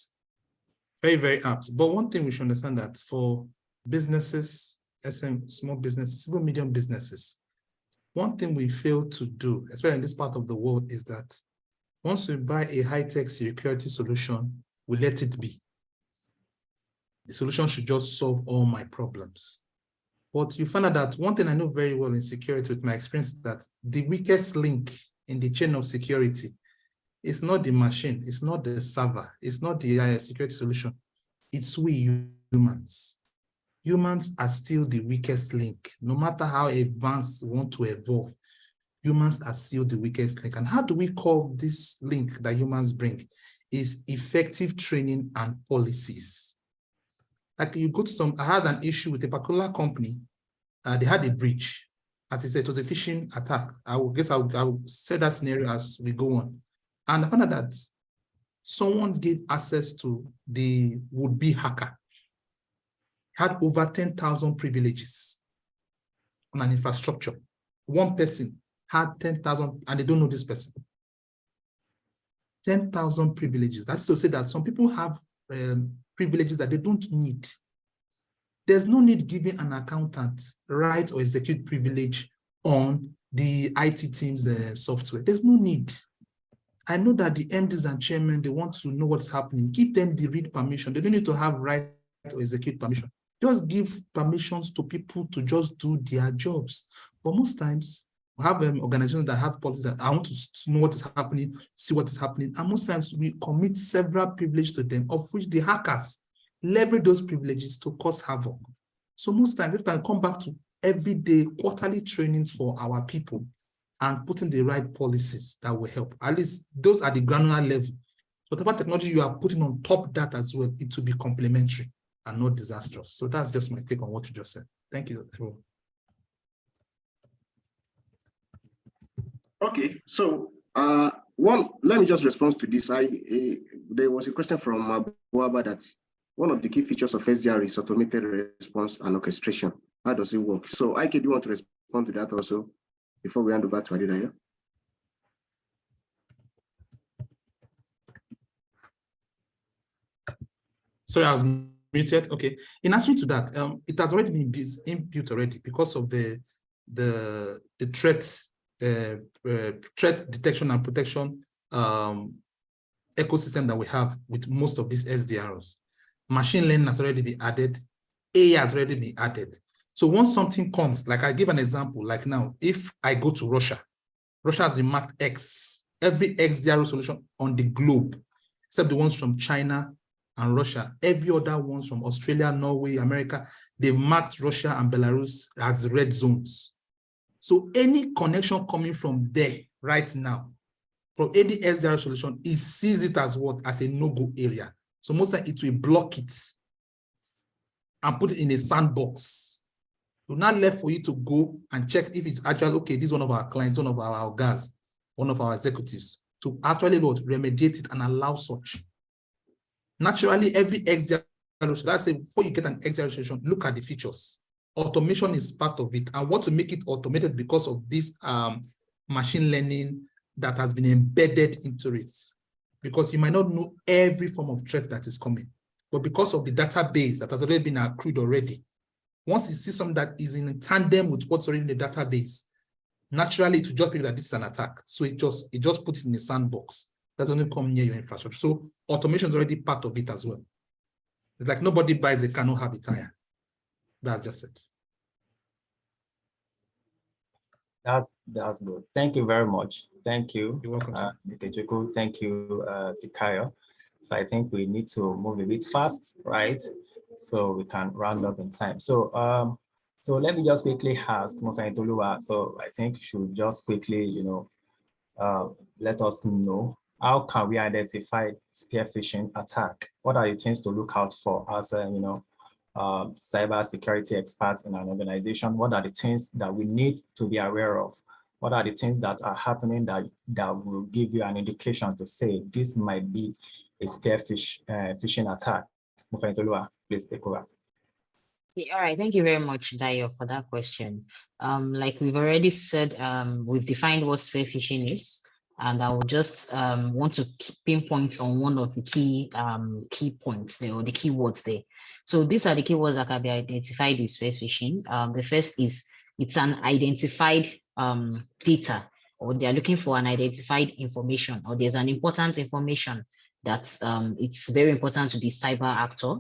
Very, very apt. But one thing we should understand that for businesses, small businesses, even medium businesses, one thing we fail to do, especially in this part of the world, is that once we buy a high-tech security solution, we let it be. The solution should just solve all my problems. But you find out that one thing I know very well in security with my experience is that the weakest link in the chain of security is not the machine, it's not the server, it's not the security solution, it's we humans. Humans are still the weakest link. No matter how advanced we want to evolve, humans are still the weakest link. And how do we call this link that humans bring? Is effective training and policies. Like you go to I had an issue with a particular company. They had a breach. As I said, it was a phishing attack. I will say that scenario as we go on. And I found out that someone gave access to the would-be hacker. Had over 10,000 privileges on an infrastructure. One person had 10,000, and they don't know this person. 10,000 privileges. That's to say that some people have privileges that they don't need. There's no need giving an accountant write or execute privilege on the IT team's software. There's no need. I know that the MDs and chairmen, they want to know what's happening. Give them the read permission. They don't need to have write or execute permission. Just give permissions to people to just do their jobs. But most times, we have organizations that have policies that I want to know what is happening, see what is happening. And most times we commit several privileges to them, of which the hackers leverage those privileges to cause havoc. So most times, if I come back to everyday quarterly trainings for our people and putting the right policies that will help, at least those at the granular level. Whatever technology you are putting on top of that as well, it will be complementary and not disastrous. So that's just my take on what you just said. Thank you. Okay, so let me just respond to this. There was a question from Buaba that one of the key features of SDR is automated response and orchestration. How does it work? So Ike, do you want to respond to that also before we hand over to Adedayo? Sorry, I was muted. Okay. In answering to that, it has already been inbuilt already because of the threats, threat detection and protection ecosystem that we have with most of these SDRs. Machine learning has already been added. AI has already been added. So once something comes, like I give an example, like now, if I go to Russia, Russia has been marked X. Every XDR solution on the globe, except the ones from China and Russia, every other ones from Australia, Norway, America, they've marked Russia and Belarus as red zones. So any connection coming from there right now, from any SDR solution, it sees it as what? As a no-go area. So most of it will block it and put it in a sandbox. You're not left for you to go and check if it's actually, okay, this is one of our clients, one of our guys, one of our executives, to actually remediate it and allow such. Naturally, every XDR solution, let's say before you get an XDR solution, look at the features. Automation is part of it. And want to make it automated because of this machine learning that has been embedded into it. Because you might not know every form of threat that is coming. But because of the database that has already been accrued already, once you see something that is in tandem with what's already in the database, naturally it will just be that this is an attack. So it just puts it in a sandbox. That's only come near your infrastructure. So automation is already part of it as well. It's like nobody buys a car, no have a tire. That's just it. That's good. Thank you very much. Thank you. You're welcome, sir. Thank you, Fikayo. So I think we need to move a bit fast, right? So we can round up in time. So let me just quickly ask Mofa Itoluwa. So I think you should just quickly, let us know how can we identify spear phishing attack? What are the things to look out for as a, cyber security experts in an organization? What are the things that we need to be aware of? What are the things that are happening that will give you an indication to say this might be a spear phishing attack? Mufentolua, please take over. Yeah, all right, thank you very much, Dayo, for that question. Like we've already said, we've defined what spear phishing is, and I will just want to pinpoint on one of the key points there, or the keywords there. So these are the keywords that can be identified with spear phishing. The first is it's an identified data, or they are looking for an identified information, or there's an important information that's it's very important to the cyber actor,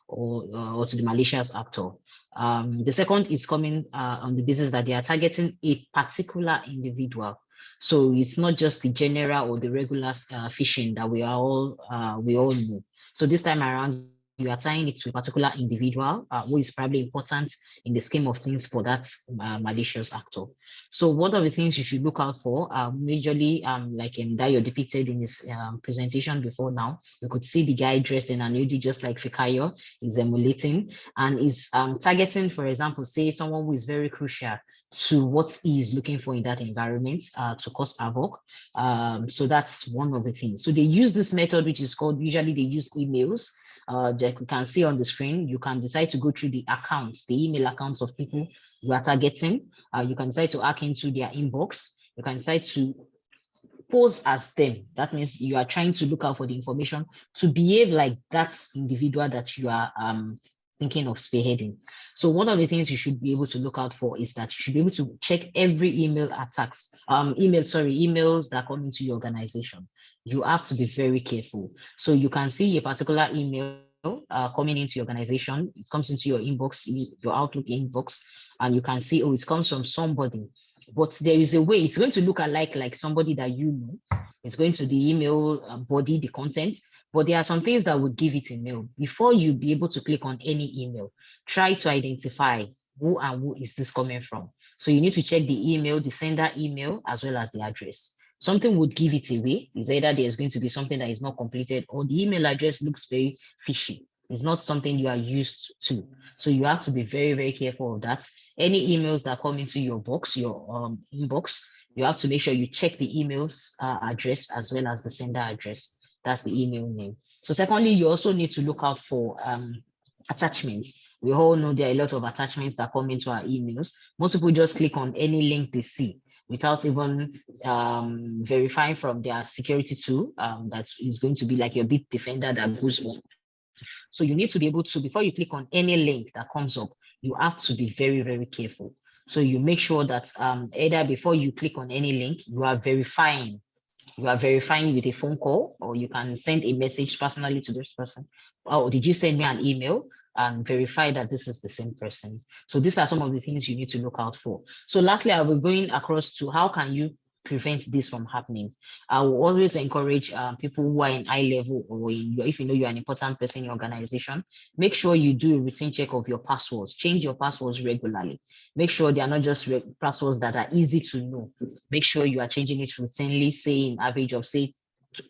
or to the malicious actor. The second is coming on the basis that they are targeting a particular individual. So it's not just the general or the regular phishing that we all know. So this time around, you are tying it to a particular individual who is probably important in the scheme of things for that malicious actor. So one of the things you should look out for, majorly like Dayo depicted in his presentation before now, you could see the guy dressed in an hoodie just like Fikayo is emulating, and is targeting, for example, say someone who is very crucial to what he is looking for in that environment to cause havoc. So that's one of the things. So they use this method, which is called, usually they use emails. Like we can see on the screen, you can decide to go through the accounts, the email accounts of people you are targeting. You can decide to hack into their inbox. You can decide to pose as them. That means you are trying to look out for the information to behave like that individual that you are thinking of spearheading. So one of the things you should be able to look out for is that you should be able to check every email attacks, emails that come into your organization. You have to be very careful. So you can see a particular email coming into your organization. It comes into your inbox, your Outlook inbox, and you can see, oh, it comes from somebody. But there is a way it's going to look alike like somebody that you know. It's going to the email body, the content, but there are some things that would give it a mail. Before you be able to click on any email, try to identify who and who is this coming from. So you need to check the email, the sender email, as well as the address. Something would give it away. Is either there's going to be something that is not completed, or the email address looks very fishy. It's not something you are used to. So you have to be very, very careful of that. Any emails that come into your box, your inbox, you have to make sure you check the emails address as well as the sender address. That's the email name. So secondly, you also need to look out for attachments. We all know there are a lot of attachments that come into our emails. Most people just click on any link they see without even verifying from their security tool that is going to be like your bit defender that goes on. So you need to be able to, before you click on any link that comes up, you have to be very, very careful. So you make sure that either before you click on any link, you are verifying with a phone call, or you can send a message personally to this person. Oh, did you send me an email? And verify that this is the same person. So these are some of the things you need to look out for. So lastly, I will be going across to how can you prevent this from happening. I will always encourage people who are in high level, or if you know you're an important person in your organization, make sure you do a routine check of your passwords. Change your passwords regularly. Make sure they are not just passwords that are easy to know. Make sure you are changing it routinely, say in average of say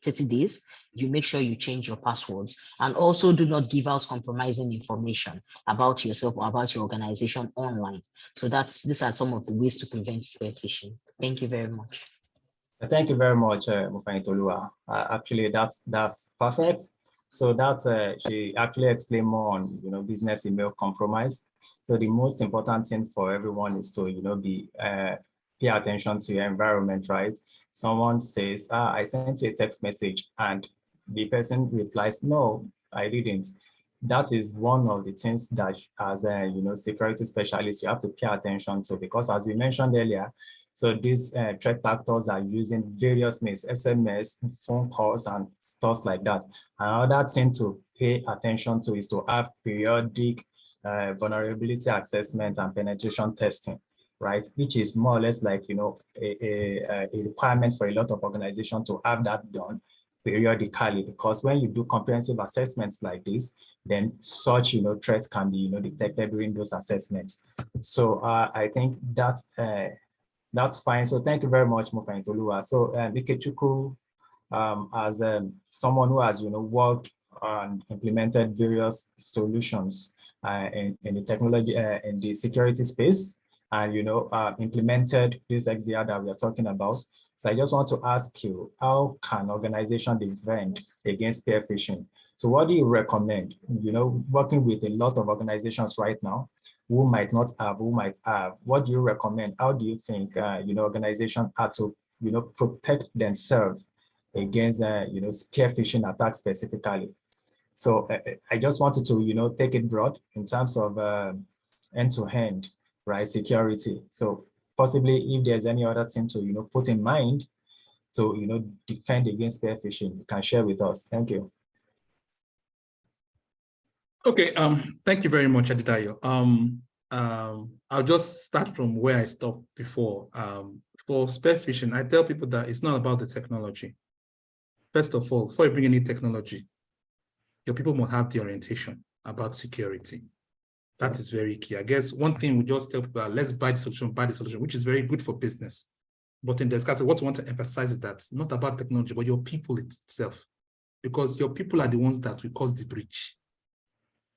30 days. You make sure you change your passwords, and also do not give out compromising information about yourself or about your organization online. So these are some of the ways to prevent spear phishing. Thank you very much. Thank you very much, Mufentolua. Actually, that's perfect. So she actually explained more on business email compromise. So the most important thing for everyone is to pay attention to your environment, right? Someone says, I sent you a text message, and the person replies, no, I didn't. That is one of the things that as a security specialist you have to pay attention to, because as we mentioned earlier, so these threat actors are using various means, SMS, phone calls, and stuff like that. Another thing to pay attention to is to have periodic vulnerability assessment and penetration testing, right? Which is more or less like a requirement for a lot of organizations to have that done periodically, because when you do comprehensive assessments like this, then such threats can be detected during those assessments. So I think that's fine. So thank you very much, Mufentolua. So Ikechukwu, as someone who has, worked and implemented various solutions in the technology, in the security space, and, implemented this XDR that we are talking about. So I just want to ask you, how can organizations defend against spear phishing? So what do you recommend? Working with a lot of organizations right now, who might not have, who might have, what do you recommend? How do you think, organizations have to, protect themselves against, spear phishing attacks specifically? So I just wanted to, take it broad in terms of end-to-end, right, security. So possibly if there's any other thing to, put in mind to, defend against spear phishing, you can share with us. Thank you. Okay, thank you very much, Adedayo. I'll just start from where I stopped before. For spear phishing, I tell people that it's not about the technology. First of all, before you bring any technology, your people must have the orientation about security. That is very key. I guess one thing we just tell people, let's buy the solution, which is very good for business. But in discussion, what we want to emphasize is that not about technology, but your people itself, because your people are the ones that will cause the breach.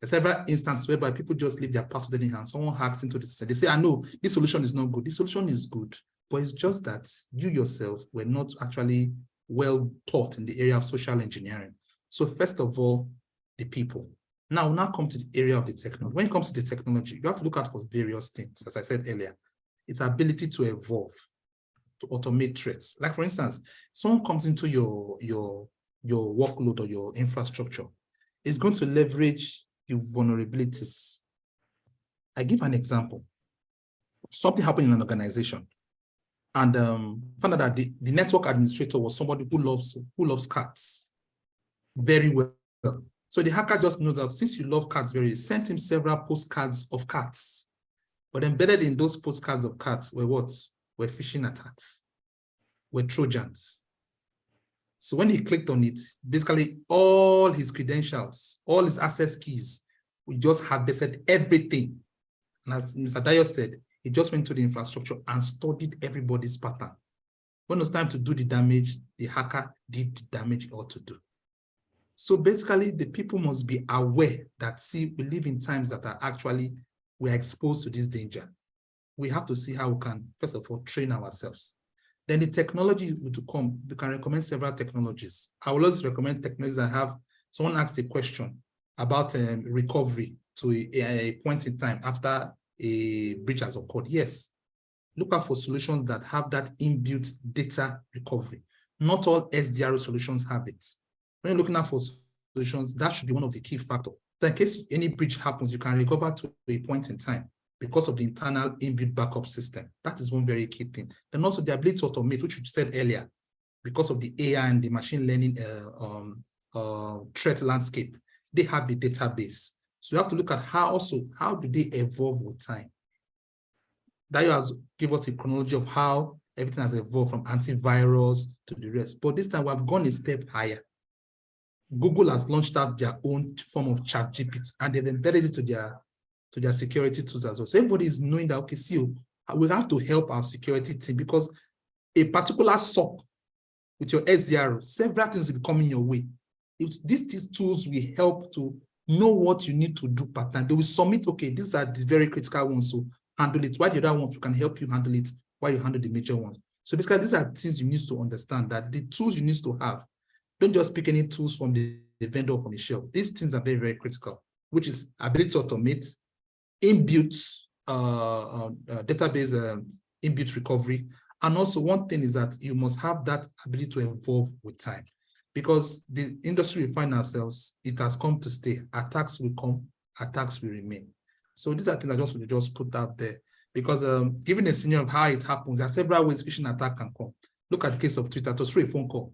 There's several instances whereby people just leave their password anyhow. Someone hacks into the system. They say, I know this solution is not good. This solution is good, but it's just that you yourself were not actually well taught in the area of social engineering. So first of all, the people. Now come to the area of the technology. When it comes to the technology, you have to look out for various things. As I said earlier, its ability to evolve, to automate threats. Like for instance, someone comes into your workload or your infrastructure, is going to leverage the vulnerabilities. I give an example. Something happened in an organization, and found out that the network administrator was somebody who loves cats very well. So the hacker just knows that since you love cats very, sent him several postcards of cats. But embedded in those postcards of cats were what? Were phishing attacks, were Trojans. So when he clicked on it, basically all his credentials, all his access keys, we just harvested everything. And as Mr. Dayo said, he just went to the infrastructure and studied everybody's pattern. When it was time to do the damage, the hacker did the damage he ought to do. So basically, the people must be aware that, see, we live in times that are actually, we are exposed to this danger. We have to see how we can, first of all, train ourselves. Then the technology to come, we can recommend several technologies. I will always recommend technologies that have, someone asked a question about recovery to a point in time after a breach has occurred. Yes, look out for solutions that have that inbuilt data recovery. Not all SDR solutions have it. When you're looking out for solutions, that should be one of the key factors. So in case any breach happens, you can recover to a point in time because of the internal inbuilt backup system. That is one very key thing. Then also the ability to automate, which you said earlier, because of the AI and the machine learning threat landscape, they have the database. So you have to look at how do they evolve with time. Dayo has given us a chronology of how everything has evolved from antivirus to the rest. But this time we have gone a step higher. Google has launched out their own form of ChatGPT, and they've embedded it to their security tools as well. So everybody is knowing that, okay, see, we have to help our security team because a particular SOC with your SDR, several things will be coming your way. These tools will help to know what you need to do per time. They will submit, okay, these are the very critical ones, so handle it. While the other ones, we can help you handle it while you handle the major ones. So basically, these are things you need to understand, that the tools you need to have, don't just pick any tools from the vendor or from the shelf. These things are very, very critical, which is ability to automate, inbuilt database, inbuilt recovery. And also one thing is that you must have that ability to evolve with time, because the industry we find ourselves, it has come to stay. Attacks will come, attacks will remain. So these are things I just put out there, because given a scenario of how it happens, there are several ways phishing attack can come. Look at the case of Twitter, to through a phone call.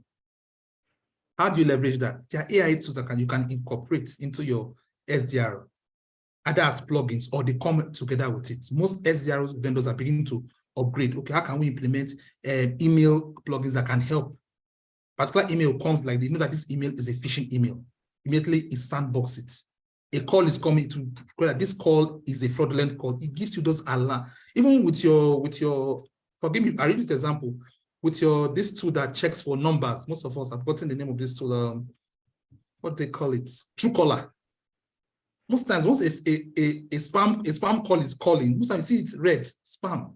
How do you leverage that? There are AI tools that you can incorporate into your SDR, either as plugins or they come together with it. Most SDR vendors are beginning to upgrade. Okay, how can we implement email plugins that can help? Particular email comes like they know that this email is a phishing email. Immediately it sandbox it. A call is coming to that this call is a fraudulent call. It gives you those alarms. Even with your, forgive me, I read this example. with this tool that checks for numbers. Most of us have gotten the name of this tool. What they call it? Truecaller. Most times, once a spam call is calling, most times you see it's red, spam.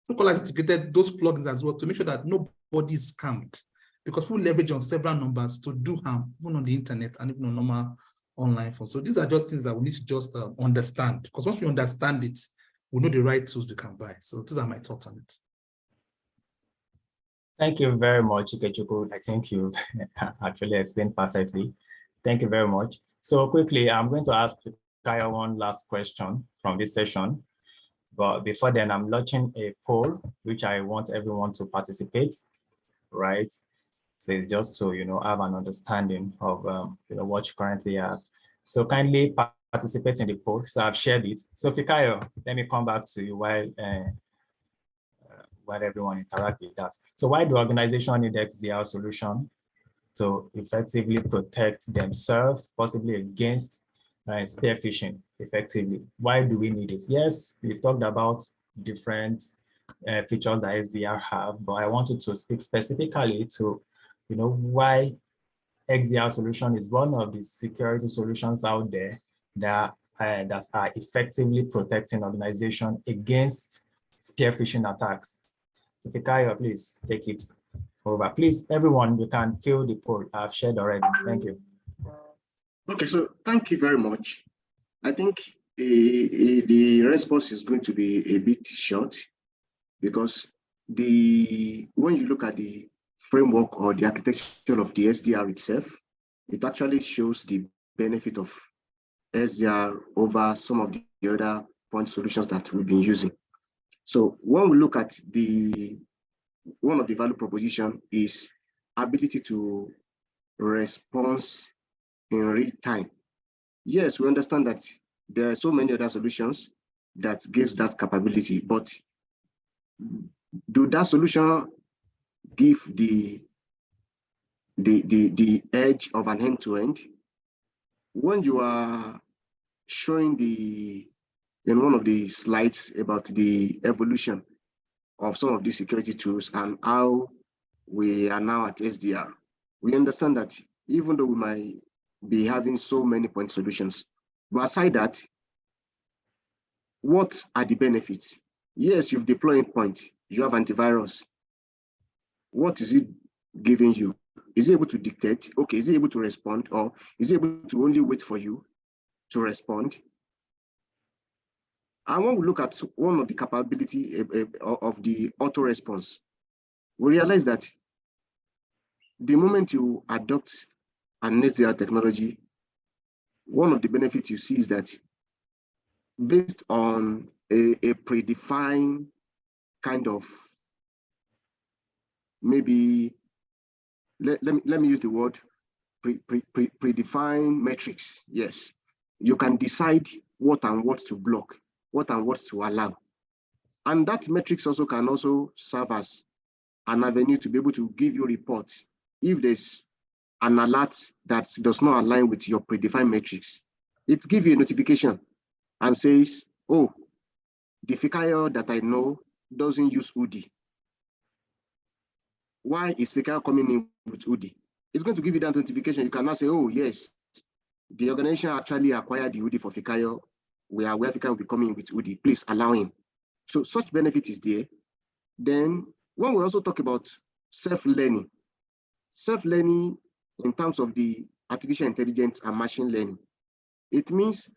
Truecaller has integrated those plugins as well to make sure that nobody is scammed, because people leverage on several numbers to do harm, even on the internet and even on normal online phone. So these are just things that we need to just understand, because once we understand it, we know the right tools we can buy. So these are my thoughts on it. Thank you very much, Ikechukwu. I think you actually explained perfectly. Thank you very much. So quickly, I'm going to ask Kaya one last question from this session. But before then, I'm launching a poll, which I want everyone to participate, right? So it's just to, have an understanding of, what you currently have. So kindly participate in the poll. So I've shared it. So Fikayo, let me come back to you while everyone interact with that. So why do organizations need XDR solution to effectively protect themselves, possibly against spear phishing effectively? Why do we need it? Yes, we've talked about different features that XDR have, but I wanted to speak specifically to, why XDR solution is one of the security solutions out there that are effectively protecting organizations against spear phishing attacks. Fikayo, please take it over. Please, everyone, you can fill the poll. I've shared already. Thank you. Okay, so thank you very much. I think the response is going to be a bit short, because when you look at the framework or the architecture of the SDR itself, it actually shows the benefit of SDR over some of the other point solutions that we've been using. So when we look at one of the value proposition is ability to respond in real time. Yes, we understand that there are so many other solutions that gives that capability, but do that solution give the edge of an end-to-end? When you are showing in one of the slides about the evolution of some of these security tools and how we are now at SDR, we understand that even though we might be having so many point solutions, but aside that, what are the benefits? Yes, you've deployed point, you have antivirus. What is it giving you? Is it able to dictate? Okay, is it able to respond, or is it able to only wait for you to respond? And when we look at one of the capability of the auto response, we realize that the moment you adopt an SDR technology, one of the benefits you see is that based on a predefined kind of, maybe, let me use the word predefined metrics. Yes, you can decide what and what to block, what and what to allow. And that metrics also can also serve as an avenue to be able to give you reports if there's an alert that does not align with your predefined metrics. It gives you a notification and says, oh, the Fikayo that I know doesn't use UDI. Why is Fikayo coming in with UDI? It's going to give you that notification. You can now say, oh, yes, the organization actually acquired the UDI for Fikayo. We are aware Fikayo will be coming in with UDI. Please allow him. So such benefit is there. Then when we also talk about self-learning in terms of the artificial intelligence and machine learning, it means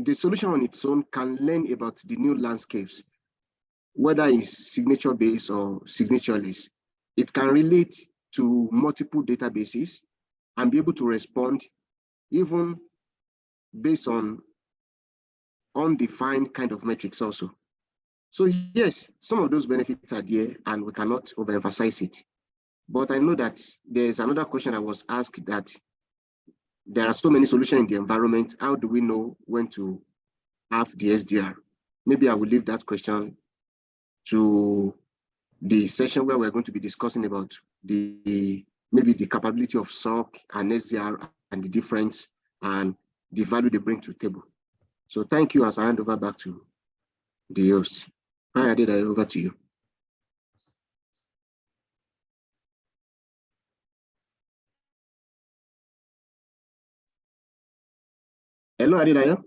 the solution on its own can learn about the new landscapes, whether it's signature-based or signatureless. It can relate to multiple databases and be able to respond even based on undefined kind of metrics also. So yes, some of those benefits are there and we cannot overemphasize it. But I know that there's another question I was asked, that there are so many solutions in the environment. How do we know when to have the SDR? Maybe I will leave that question to the session where we're going to be discussing about maybe the capability of SOC and SDR and the difference and the value they bring to the table. So thank you as I hand over back to the host. Hi, Adida, over to you. Hello, Adedayo.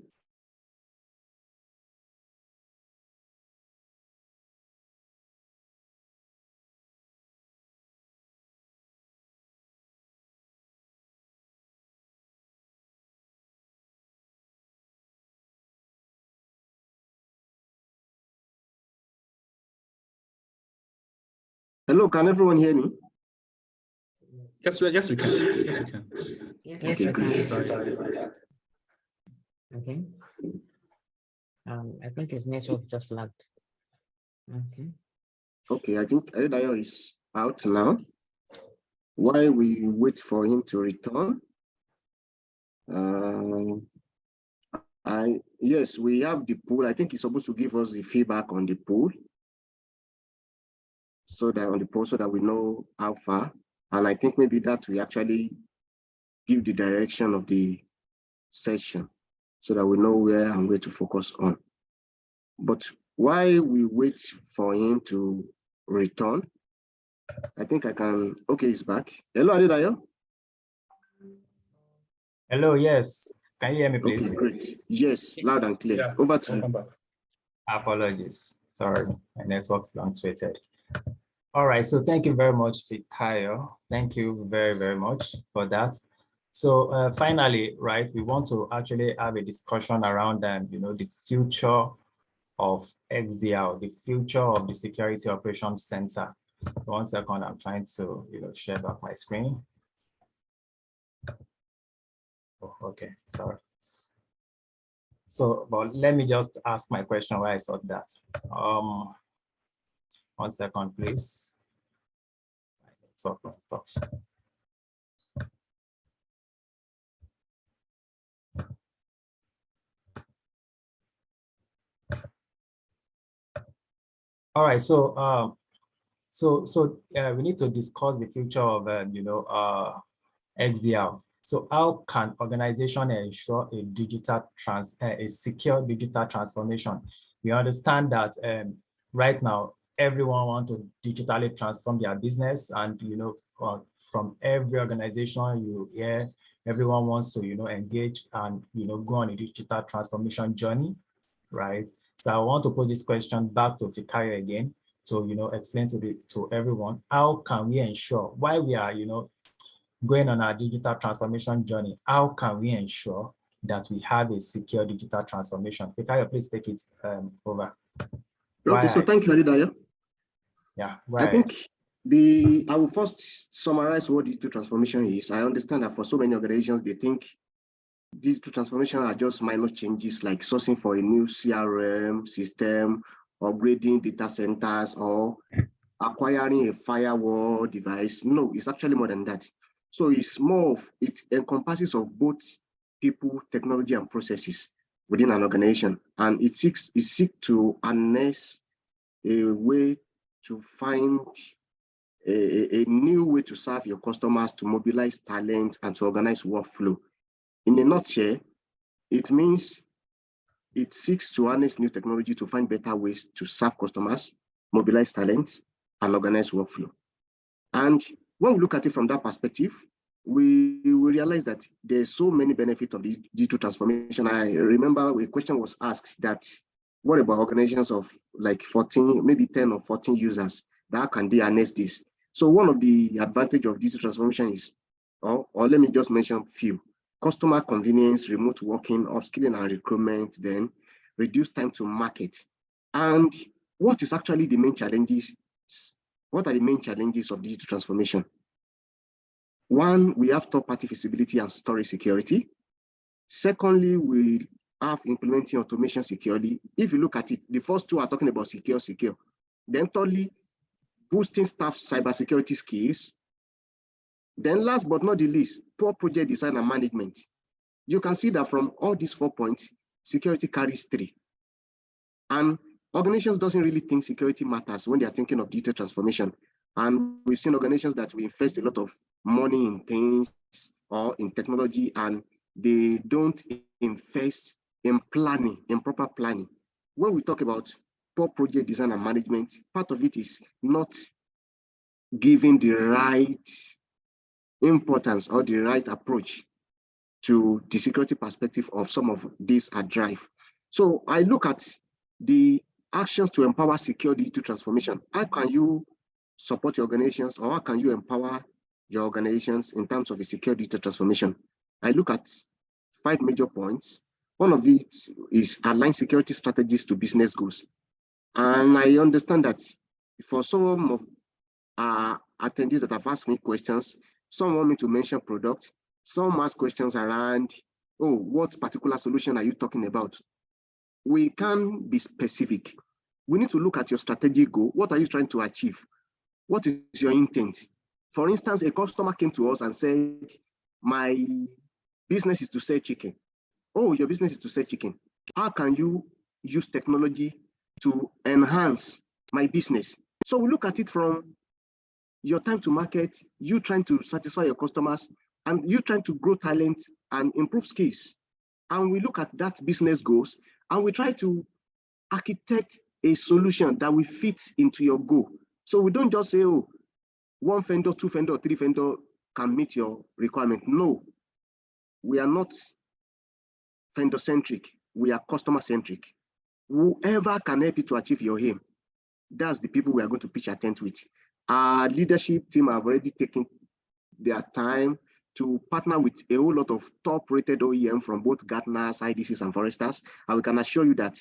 Hello, can everyone hear me? Yes, yes, we can. Yes, we can. Yes, Okay, we great. can. Okay. I think his network just lagged. Okay. Okay, I think Adedayo is out now. While we wait for him to return, yes, we have the pool. I think he's supposed to give us the feedback on the pool, so that we know how far. And I think maybe that we actually give the direction of the session, so that we know where and where to focus on. But while we wait for him to return, I think I can. Okay, he's back. Hello, Adedayo. Hello, yes. Can you hear me, please? Okay, great. Yes, loud and clear. Yeah. Over to you. Welcome back. Apologies. Sorry, my network fluctuated. All right, so thank you very much, Fikayo. Thank you very, very much for that. So finally, right, we want to actually have a discussion around the future of XDR, the future of the Security Operations Center. 1 second, I'm trying to share back my screen. Oh, okay, sorry. So, but let me just ask my question where I saw that. 1 second, please. Tough. All right, so we need to discuss the future of XDR. So how can organization ensure a secure digital transformation? We understand that right now everyone wants to digitally transform their business, and from every organization you hear, everyone wants to engage and go on a digital transformation journey, right? So I want to put this question back to Fikayo again to explain to everyone, how can we ensure, while we are going on our digital transformation journey, how can we ensure that we have a secure digital transformation? Fikayo, please take it over. Okay, so thank you, Adedayo. Yeah, I think I will first summarize what digital transformation is. I understand that for so many organizations, they think digital transformation are just minor changes like sourcing for a new CRM system, upgrading data centers, or acquiring a firewall device. No, it's actually more than that. So it's more of, it encompasses of both people, technology, and processes within an organization. And it seeks to harness a way to find a new way to serve your customers, to mobilize talent, and to organize workflow. In a nutshell, it means it seeks to harness new technology to find better ways to serve customers, mobilize talent, and organize workflow. And when we look at it from that perspective, we realize that there's so many benefits of this digital transformation. I remember a question was asked that, what about organizations of like 14, maybe 10 or 14 users? How can they harness this? So one of the advantage of digital transformation is, or let me just mention a few: customer convenience, remote working, upskilling and recruitment, then reduce time to market. And what is actually the main challenges? What are the main challenges of digital transformation? One, we have third-party visibility and storage security. Secondly, we have implementing automation securely. If you look at it, the first two are talking about secure. Then thirdly, boosting staff cybersecurity skills. Then last but not the least, poor project design and management. You can see that from all these 4 points, security carries 3. And organizations doesn't really think security matters when they are thinking of digital transformation. And we've seen organizations that we invest a lot of money in things or in technology, and they don't invest in planning, in proper planning. When we talk about poor project design and management, part of it is not giving the right importance or the right approach to the security perspective of some of these at Drive. So I look at the actions to empower secure digital transformation. How can you support your organizations, or how can you empower your organizations in terms of a secure digital transformation? I look at 5 major points. One of it is align security strategies to business goals. And I understand that for some of our attendees that have asked me questions, some want me to mention product, some ask questions around, oh, what particular solution are you talking about? We can be specific. We need to look at your strategic goal. What are you trying to achieve? What is your intent? For instance, a customer came to us and said, my business is to sell chicken. Oh, your business is to sell chicken. How can you use technology to enhance my business? So we look at it from your time to market, you trying to satisfy your customers, and you trying to grow talent and improve skills. And we look at that business goals, and we try to architect a solution that will fit into your goal. So we don't just say, oh, 1 vendor, 2 vendor, 3 vendor can meet your requirement. No, we are not vendor-centric, we are customer-centric. Whoever can help you to achieve your aim, that's the people we are going to pitch a tent with. Our leadership team have already taken their time to partner with a whole lot of top-rated OEM from both Gartners, IDCs, and Foresters, and we can assure you that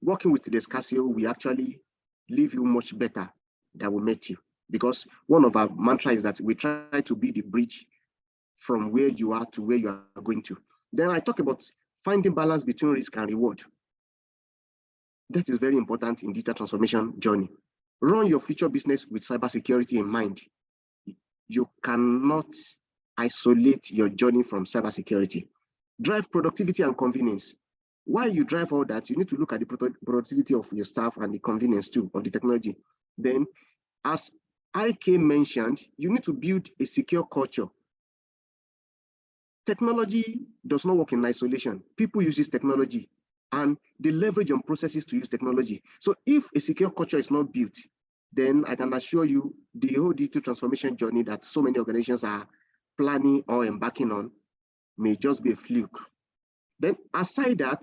working with Descasio, we actually leave you much better than we met you, because one of our mantra is that we try to be the bridge from where you are to where you are going to. Then I talk about finding balance between risk and reward. That is very important in digital transformation journey. Run your future business with cybersecurity in mind. You cannot isolate your journey from cybersecurity. Drive productivity and convenience. While you drive all that, you need to look at the productivity of your staff and the convenience too of the technology. Then, as IK mentioned, you need to build a secure culture. Technology does not work in isolation. People use this technology and they leverage on processes to use technology. So if a secure culture is not built, then I can assure you the whole digital transformation journey that so many organizations are planning or embarking on may just be a fluke. Then aside that,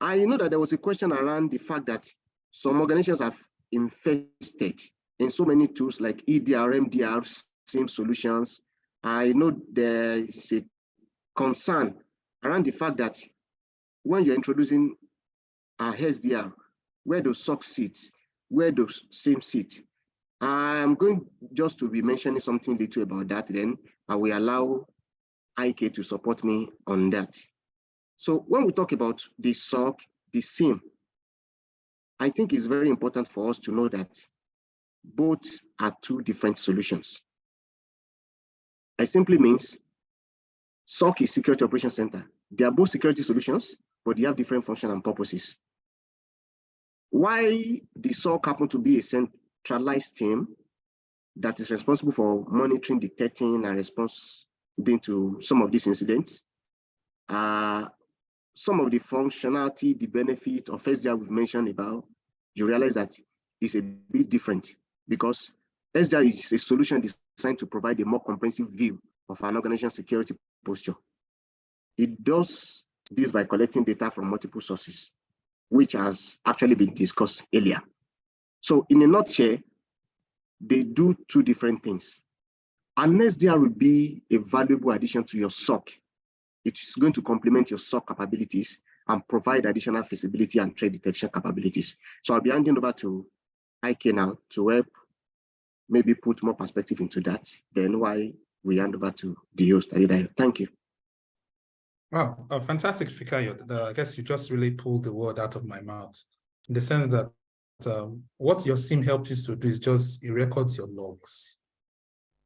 I know that there was a question around the fact that some organizations have invested in so many tools like EDR, MDR, SIEM solutions. I know there is a concern around the fact that when you're introducing a SDR, where those SOC sits, where those SIEM sit. I'm going just to be mentioning something little about that, then I will allow IK to support me on that. So when we talk about the SOC, the SIEM, I think it's very important for us to know that both are 2 different solutions. It simply means SOC is Security Operations Center. They are both security solutions, but they have different functions and purposes. Why the SOC happen to be a centralized team that is responsible for monitoring, detecting, and responding to some of these incidents. Some of the functionality, the benefit of SDR we've mentioned about, you realize that it's a bit different because SDR is a solution designed to provide a more comprehensive view of an organization's security posture. It does this by collecting data from multiple sources, which has actually been discussed earlier. So in a nutshell, they do 2 different things. An SDR will be a valuable addition to your SOC. It is going to complement your SOC capabilities and provide additional visibility and threat detection capabilities. So I'll be handing over to IK now to help maybe put more perspective into that, then why we hand over to the host. Thank you. Wow, fantastic, Fikayo. I guess you just really pulled the word out of my mouth, in the sense that what your SIEM helps you to do is just it records your logs.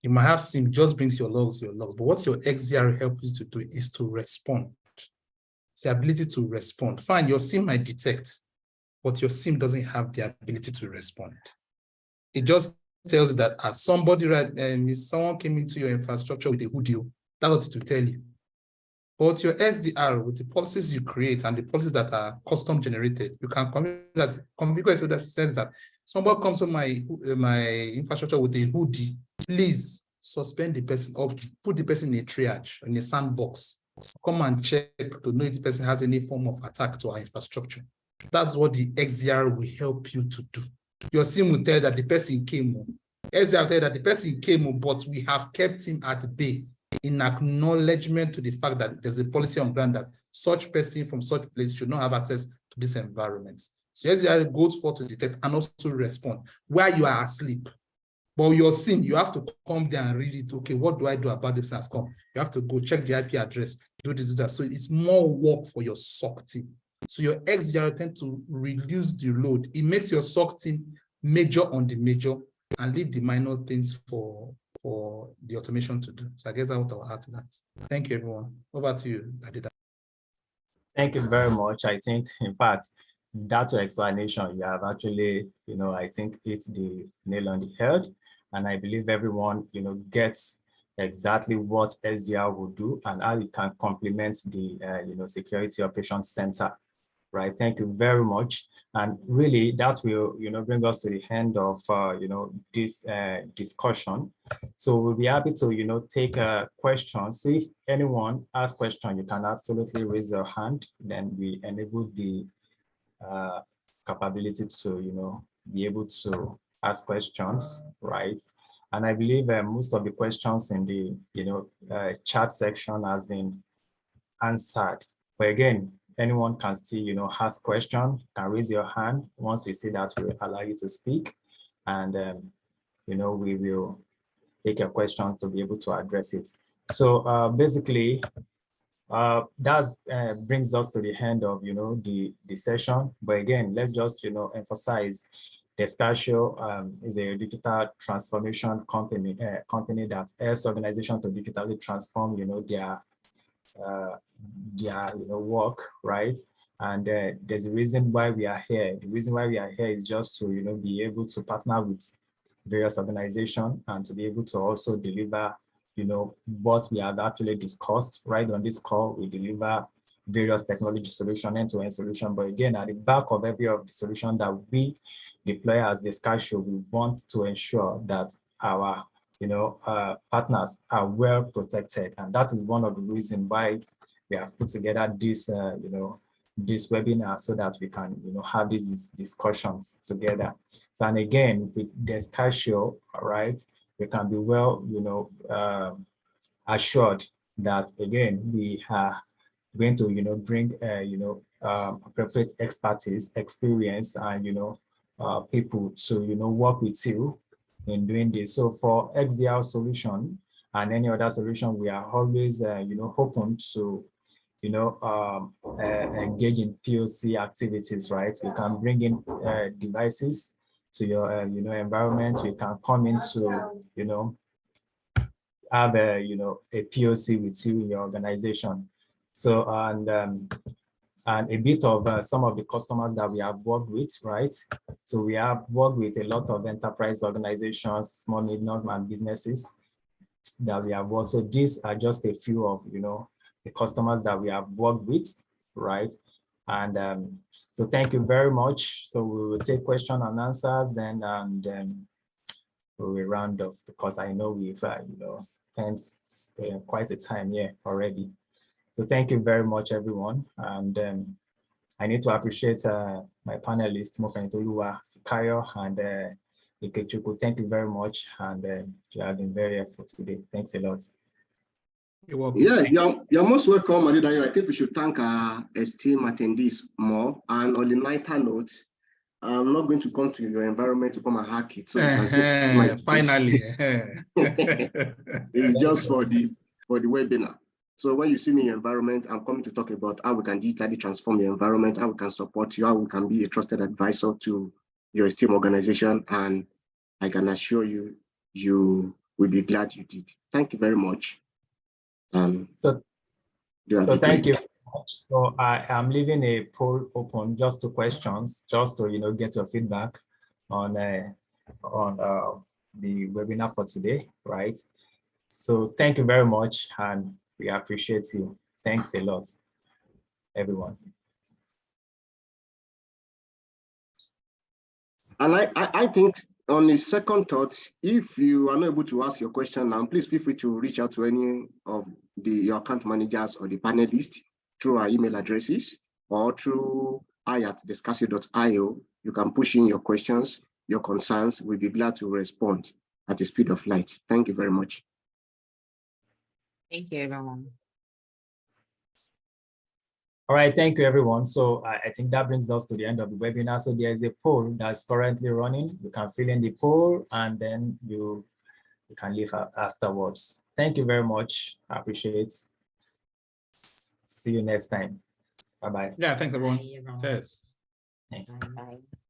You might have SIEM just brings your logs, but what your XDR helps you to do is to respond. It's the ability to respond. Fine, your SIEM might detect, but your SIEM doesn't have the ability to respond. It just tells you that as somebody, someone came into your infrastructure with a hoodie, that's what it will tell you. But your SDR, with the policies you create and the policies that are custom generated, you can configure so that says that somebody comes to my infrastructure with a hoodie, please suspend the person or put the person in a triage, in a sandbox. Come and check to know if the person has any form of attack to our infrastructure. That's what the XDR will help you to do. Your SIM will tell that the person came. XDR will tell that the person came, but we have kept him at bay in acknowledgement to the fact that there's a policy on ground that such person from such place should not have access to these environments. So XDR goes forth to detect and also respond while you are asleep. But your SIM, you have to come there and read it. Okay, what do I do about this has come? You have to go check the IP address, do this, do that. So it's more work for your SOC team. So your XDR tend to reduce the load. It makes your SOC team major on the major and leave the minor things for the automation to do. So I guess that's what I'll add to that. Thank you, everyone. Over to you, Adida. Thank you very much. I think, in fact, that's your explanation. You have actually, I think it's the nail on the head. And I believe everyone, gets exactly what SDR will do and how it can complement the, Security Operations Center, right? Thank you very much. And really, that will, bring us to the end of, this discussion. So we'll be happy to, take questions. So if anyone has questions, you can absolutely raise your hand. Then we enable the capability to, be able to ask questions, right? And I believe most of the questions in the, chat section has been answered. But again, anyone can still, ask questions, can raise your hand. Once we see that, we'll allow you to speak. And, we will take your question to be able to address it. So basically, that brings us to the end of, the session. But again, let's just, emphasize Descasio is a digital transformation company that helps organizations to digitally transform, their work, right? And there's a reason why we are here. The reason why we are here is just to, be able to partner with various organizations and to be able to also deliver, what we have actually discussed right on this call. We deliver various technology solutions, end-to-end solution. But again, at the back of every of the solution that we deploy as Descasio, we want to ensure that our partners are well protected. And that is one of the reasons why we have put together this, this webinar so that we can, have these discussions together. So, and again, with Descasio, right, we can be well, assured that, again, we are going to, bring, appropriate expertise, experience, and, people to, work with you in doing this. So for XDR solution and any other solution, we are always, open to, engage in POC activities, right? We can bring in devices to your, environment. We can come into, have a, a POC with you in your organization. So, and a bit of some of the customers that we have worked with, right? So we have worked with a lot of enterprise organizations, small, medium, businesses that we have worked. So these are just a few of, the customers that we have worked with, right? And so thank you very much. So we will take questions and answers then, and then we will round off because I know we've, spent quite a time here already. So thank you very much, everyone. And I need to appreciate my panelists, Mofenitoluwa, Fikayo, and Ikechukwu. Thank you very much. And you have been very helpful today. Thanks a lot. You're welcome. Yeah, you're most welcome, Adedayo. I think we should thank our esteemed attendees more. And on the lighter note, I'm not going to come to your environment to come and hack it. So Finally. It's just for the webinar. So when you see me in your environment, I'm coming to talk about how we can digitally transform your environment, how we can support you, how we can be a trusted advisor to your esteemed organization. And I can assure you, you will be glad you did. Thank you very much. So thank you very much. So I am leaving a poll open, just 2 questions, just to get your feedback on the webinar for today, right? So thank you very much, and we appreciate you. Thanks a lot, everyone. And I think on the second thought, if you are not able to ask your question now, please feel free to reach out to any of your account managers or the panelists through our email addresses or through hi@descasio.io. You can push in your questions, your concerns. We'll be glad to respond at the speed of light. Thank you very much. Thank you, everyone. All right, thank you, everyone. So I think that brings us to the end of the webinar. So there is a poll that's currently running. You can fill in the poll and then you can leave afterwards. Thank you very much. I appreciate it. See you next time. Bye-bye. Yeah, thanks everyone. Bye, everyone. Cheers. Thanks. Bye.